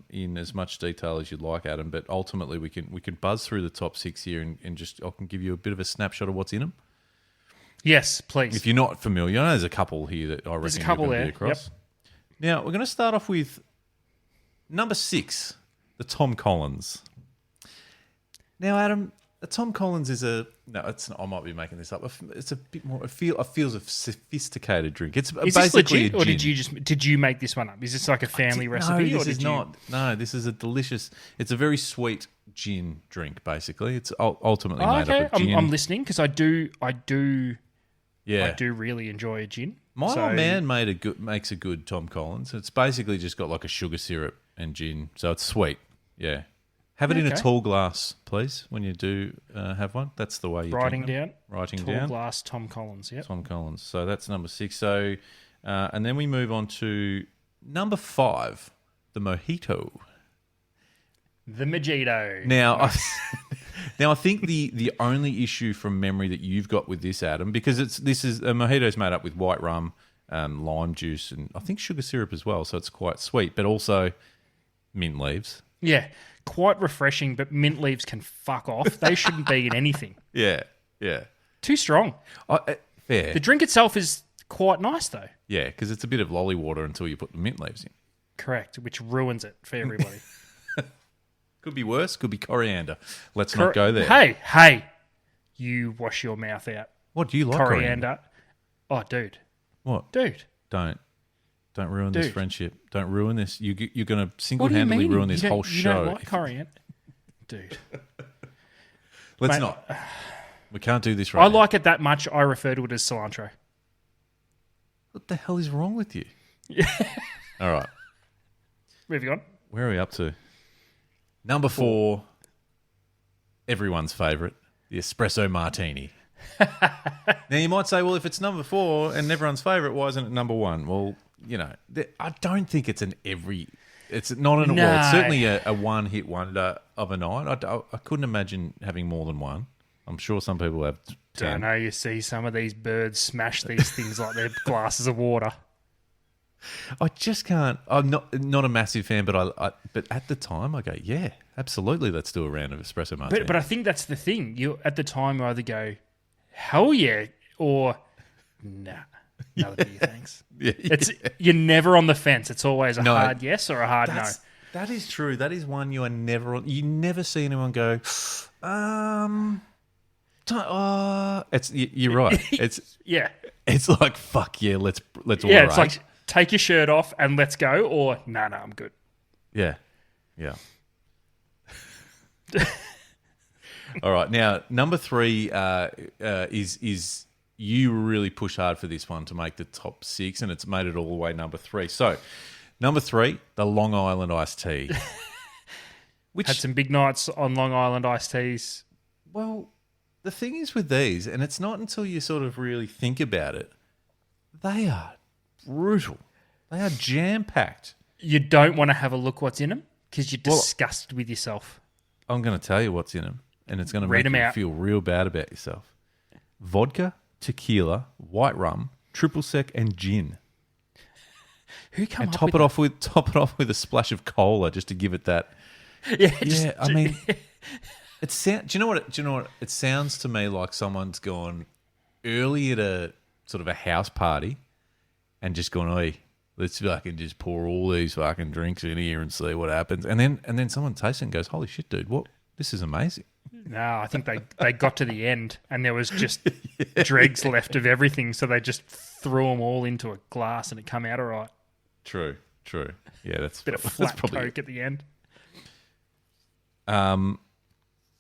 [SPEAKER 2] in as much detail as you'd like, Adam, but ultimately we can buzz through the top 6 here and just I can give you a bit of a snapshot of what's in them.
[SPEAKER 1] Yes, please.
[SPEAKER 2] If you're not familiar, I know there's a couple here that I reckon you're going to be across.
[SPEAKER 1] Yep.
[SPEAKER 2] Now, we're going to start off with number 6, the Tom Collins. Now, Adam, the Tom Collins is it's not, I might be making this up. It's a bit more. It feels a sophisticated drink. It's
[SPEAKER 1] is
[SPEAKER 2] basically
[SPEAKER 1] this legit, or did you make this one up? Is this like a family recipe?
[SPEAKER 2] No, this is not. No, this is a delicious. It's a very sweet gin drink. Basically, it's ultimately made up of gin.
[SPEAKER 1] I'm listening because I do.
[SPEAKER 2] Yeah,
[SPEAKER 1] I do really enjoy a gin.
[SPEAKER 2] My old man makes a good Tom Collins. It's basically just got like a sugar syrup and gin, so it's sweet. Yeah. Have it in a tall glass, please, when you do have one. That's the way you
[SPEAKER 1] Writing
[SPEAKER 2] down.
[SPEAKER 1] Tall glass Tom Collins, yeah.
[SPEAKER 2] Tom Collins. So that's number 6. So, and then we move on to number 5, the Mojito.
[SPEAKER 1] The Mojito.
[SPEAKER 2] Now, I think the only issue from memory that you've got with this, Adam, because this is a Mojito's made up with white rum, lime juice, and I think sugar syrup as well. So it's quite sweet, but also mint leaves.
[SPEAKER 1] Yeah, quite refreshing, but mint leaves can fuck off. They shouldn't be in anything.
[SPEAKER 2] Yeah, yeah.
[SPEAKER 1] Too strong.
[SPEAKER 2] Fair.
[SPEAKER 1] The drink itself is quite nice, though.
[SPEAKER 2] Yeah, because it's a bit of lolly water until you put the mint leaves in.
[SPEAKER 1] Correct, which ruins it for everybody.
[SPEAKER 2] Could be worse. Could be coriander. Let's not go there.
[SPEAKER 1] Hey, you wash your mouth out.
[SPEAKER 2] What do you like?
[SPEAKER 1] Coriander. Oh, dude.
[SPEAKER 2] What?
[SPEAKER 1] Dude.
[SPEAKER 2] Don't ruin this friendship. Don't ruin this. You're going to
[SPEAKER 1] What do you
[SPEAKER 2] single-handedly
[SPEAKER 1] mean?
[SPEAKER 2] ruin this whole
[SPEAKER 1] You
[SPEAKER 2] show.
[SPEAKER 1] don't like coriander? Dude.
[SPEAKER 2] Let's
[SPEAKER 1] Mate,
[SPEAKER 2] not. We can't do this right
[SPEAKER 1] I
[SPEAKER 2] now.
[SPEAKER 1] like it that much, I refer to it as cilantro.
[SPEAKER 2] What the hell is wrong with you? All right.
[SPEAKER 1] Moving on.
[SPEAKER 2] Where are we up to? Number 4, everyone's favourite, the espresso martini. Now, you might say, well, if it's number 4 and everyone's favourite, why isn't it number 1? Well, I don't think it's it's not an award. It's certainly a one-hit wonder of a night. I couldn't imagine having more than one. I'm sure some people have 10.
[SPEAKER 1] Don't know, you see some of these birds smash these things like they're glasses of water.
[SPEAKER 2] I just can't. I'm not a massive fan, but but at the time I go, yeah, absolutely, let's do a round of espresso martini.
[SPEAKER 1] But I think that's the thing. You at the time you either go, hell yeah, or nah, another beer, thanks. You're never on the fence. It's always a hard yes or a hard no.
[SPEAKER 2] That is true. That is one you are never on. You never see anyone go, you're right. It's
[SPEAKER 1] yeah.
[SPEAKER 2] It's like, fuck yeah, let's order.
[SPEAKER 1] Yeah, it's like, take your shirt off and let's go, or no, I'm good.
[SPEAKER 2] Yeah. All right, now number 3 is you really push hard for this one to make the top 6, and it's made it all the way number 3. So number 3, the Long Island iced tea. Which
[SPEAKER 1] had some big nights on Long Island iced teas.
[SPEAKER 2] Well, the thing is with these, and it's not until you sort of really think about it, they are brutal. They are jam-packed.
[SPEAKER 1] You don't want to have a look what's in them because you're disgusted with yourself.
[SPEAKER 2] I'm going to tell you what's in them, and it's going to
[SPEAKER 1] Read
[SPEAKER 2] make
[SPEAKER 1] them
[SPEAKER 2] you
[SPEAKER 1] out.
[SPEAKER 2] feel real bad about yourself. Vodka, tequila, white rum, triple sec, and gin.
[SPEAKER 1] Who come
[SPEAKER 2] And
[SPEAKER 1] up
[SPEAKER 2] top
[SPEAKER 1] with
[SPEAKER 2] it off with a splash of cola just to give it that.
[SPEAKER 1] Yeah,
[SPEAKER 2] I mean, do you know what? It sounds to me like someone's gone early at a sort of a house party and just gone, "Oi, let's fucking just pour all these fucking drinks in here and see what happens." And then someone tastes it and goes, "Holy shit, dude! What? This is amazing."
[SPEAKER 1] No, I think they got to the end and there was just dregs left of everything, so they just threw them all into a glass and it come out all right.
[SPEAKER 2] True. Yeah, that's
[SPEAKER 1] Bit of flat Coke at the end.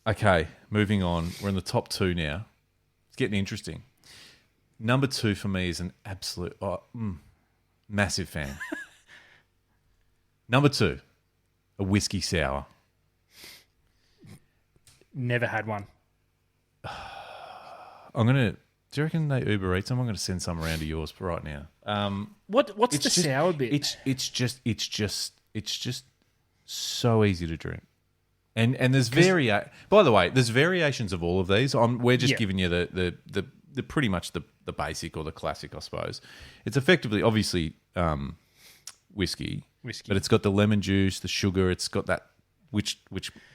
[SPEAKER 2] Okay, moving on. We're in the top 2 now. It's getting interesting. Number 2 for me is an absolute massive fan. Number 2, a whiskey sour.
[SPEAKER 1] Never had one.
[SPEAKER 2] Do you reckon they Uber Eats them? I'm going to send some around to yours right now.
[SPEAKER 1] What's the sour bit?
[SPEAKER 2] It's just so easy to drink. And there's by the way, there's variations of all of these. We're just giving you the pretty much the basic or the classic, I suppose. It's effectively, obviously, whiskey, but it's got the lemon juice, the sugar. It's got that which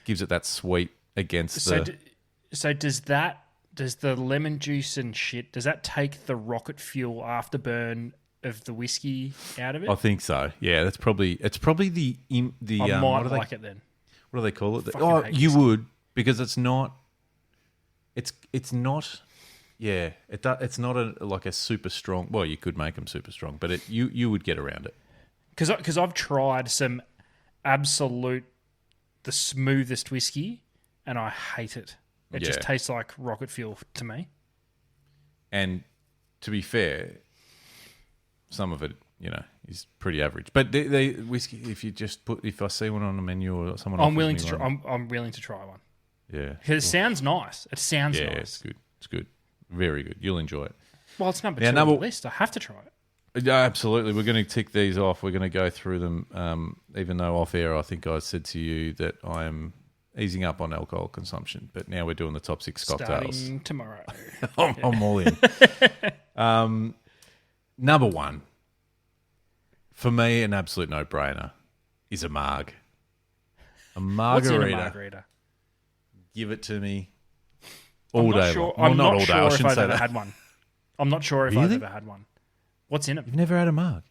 [SPEAKER 2] gives it that sweet against
[SPEAKER 1] So does the lemon juice and shit, does that take the rocket fuel afterburn of the whiskey out of it?
[SPEAKER 2] I think so. Yeah, it's probably the
[SPEAKER 1] I might like it then.
[SPEAKER 2] What do they call it?
[SPEAKER 1] Fucking hate
[SPEAKER 2] You
[SPEAKER 1] whiskey.
[SPEAKER 2] would, because it's not. It's not. Yeah, it's not like a super strong. Well, you could make them super strong, but you would get around it.
[SPEAKER 1] Because I've tried some absolute the smoothest whiskey, and I hate it. It just tastes like rocket fuel to me.
[SPEAKER 2] And to be fair, some of it, is pretty average. But the whiskey, if I see one on the menu or someone,
[SPEAKER 1] I'm willing to try. I'm willing to try one.
[SPEAKER 2] Yeah,
[SPEAKER 1] Because it sounds nice. It sounds
[SPEAKER 2] yeah,
[SPEAKER 1] nice.
[SPEAKER 2] it's good. It's good. Very good. You'll enjoy it.
[SPEAKER 1] Well, it's number 2 on the list. I have to try it.
[SPEAKER 2] Yeah, absolutely. We're going to tick these off. We're going to go through them. Even though off air, I think I said to you that I am easing up on alcohol consumption. But now we're doing the top 6 cocktails.
[SPEAKER 1] Starting tomorrow.
[SPEAKER 2] I'm all in. Number 1. For me, an absolute no-brainer is a marg. A
[SPEAKER 1] What's
[SPEAKER 2] margarita.
[SPEAKER 1] in a margarita?
[SPEAKER 2] Give it to me all day
[SPEAKER 1] Sure.
[SPEAKER 2] long. Well,
[SPEAKER 1] I'm not
[SPEAKER 2] all day. I
[SPEAKER 1] sure if
[SPEAKER 2] shouldn't
[SPEAKER 1] I've
[SPEAKER 2] say
[SPEAKER 1] ever
[SPEAKER 2] that.
[SPEAKER 1] had one. I'm not sure if I've
[SPEAKER 2] Really?
[SPEAKER 1] ever had one. What's in it?
[SPEAKER 2] You've never had a marg?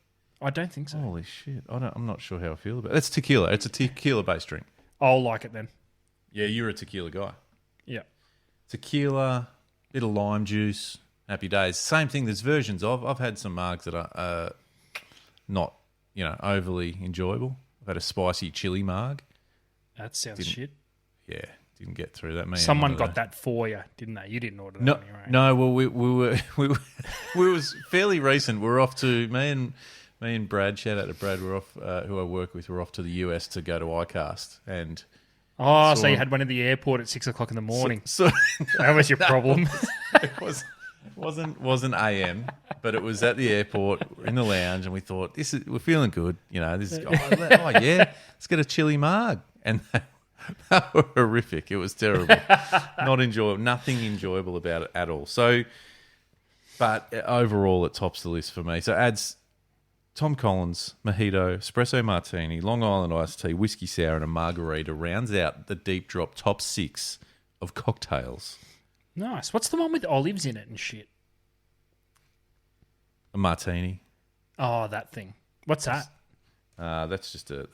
[SPEAKER 1] I don't think so.
[SPEAKER 2] Holy shit. I'm not sure how I feel about it. It's tequila. It's a tequila-based drink.
[SPEAKER 1] I'll like it then.
[SPEAKER 2] Yeah, you're a tequila guy.
[SPEAKER 1] Yeah.
[SPEAKER 2] Tequila, bit of lime juice, happy days. Same thing. There's versions of. I've had some margs that are not, overly enjoyable. I've had a spicy chili marg.
[SPEAKER 1] That sounds shit.
[SPEAKER 2] Yeah, didn't get through that.
[SPEAKER 1] Someone got that for you, didn't they? You didn't order that
[SPEAKER 2] No,
[SPEAKER 1] on your own.
[SPEAKER 2] no. Well, we was fairly recent. We're off to me and Brad. Shout out to Brad. We're off. Who I work with. We're off to the US to go to ICAST and.
[SPEAKER 1] Oh, so you had one at the airport at 6 o'clock in the morning.
[SPEAKER 2] So
[SPEAKER 1] That was your problem.
[SPEAKER 2] it wasn't AM, but it was at the airport in the lounge, and we thought we're feeling good. This is yeah, let's get a chili marg, and they were horrific. It was terrible, not enjoyable, nothing enjoyable about it at all. So, but overall, it tops the list for me. So adds Tom Collins, mojito, espresso martini, Long Island iced tea, whiskey sour, and a margarita rounds out the deep drop top 6 of cocktails.
[SPEAKER 1] Nice. What's the one with olives in it and shit?
[SPEAKER 2] A martini.
[SPEAKER 1] Oh, that thing. What's that?
[SPEAKER 2] That's just a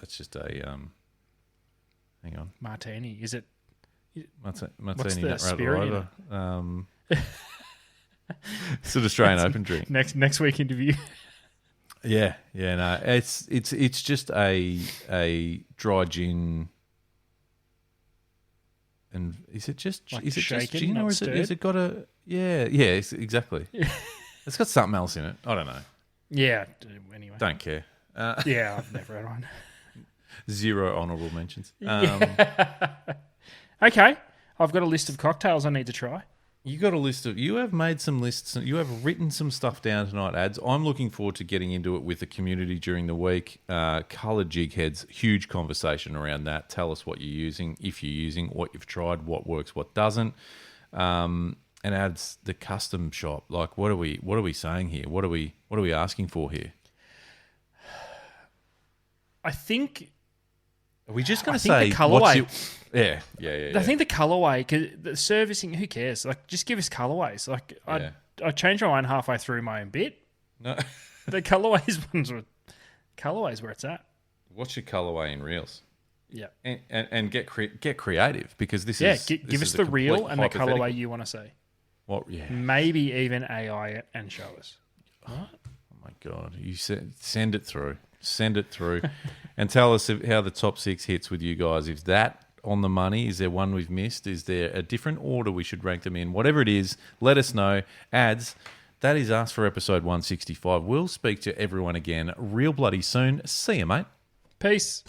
[SPEAKER 2] hang on.
[SPEAKER 1] Martini. Is it?
[SPEAKER 2] Martini
[SPEAKER 1] What's the
[SPEAKER 2] nut
[SPEAKER 1] spirit
[SPEAKER 2] rattle it's an Australian Open drink.
[SPEAKER 1] Next week interview.
[SPEAKER 2] Yeah, no. It's just a dry gin. And is it just
[SPEAKER 1] shaken,
[SPEAKER 2] gin,
[SPEAKER 1] not
[SPEAKER 2] or is
[SPEAKER 1] stirred?
[SPEAKER 2] it got a exactly. It's got something else in it. I don't know.
[SPEAKER 1] Yeah. Anyway.
[SPEAKER 2] Don't care.
[SPEAKER 1] Yeah, I've never had one.
[SPEAKER 2] 0 honourable mentions.
[SPEAKER 1] Okay, I've got a list of cocktails I need to try.
[SPEAKER 2] You have made some lists. You have written some stuff down tonight, Ads. I'm looking forward to getting into it with the community during the week. Coloured jigheads, huge conversation around that. Tell us what you're using, if you're using, what you've tried, what works, what doesn't. And Ads, the custom shop. Like, what are we saying here? What are we asking for here?
[SPEAKER 1] I think.
[SPEAKER 2] Are we just going to
[SPEAKER 1] think
[SPEAKER 2] say
[SPEAKER 1] the colourway.
[SPEAKER 2] Yeah.
[SPEAKER 1] I think the colourway, because the servicing, who cares? Like, just give us colourways. Like, I changed my mind halfway through my own bit.
[SPEAKER 2] No.
[SPEAKER 1] The colourways ones were colourways where it's at.
[SPEAKER 2] What's your colourway in reels?
[SPEAKER 1] Yeah.
[SPEAKER 2] And get creative, because this is
[SPEAKER 1] give us the reel and the colourway you want to see.
[SPEAKER 2] What? Yeah.
[SPEAKER 1] Maybe even AI and show us.
[SPEAKER 2] Oh my God! You send it through. Send it through, and tell us how the top 6 hits with you guys. Is that on the money? Is there one we've missed? Is there a different order we should rank them in? Whatever it is, let us know. Ads. That is us for episode 165. We'll speak to everyone again real bloody soon. See you, mate.
[SPEAKER 1] Peace.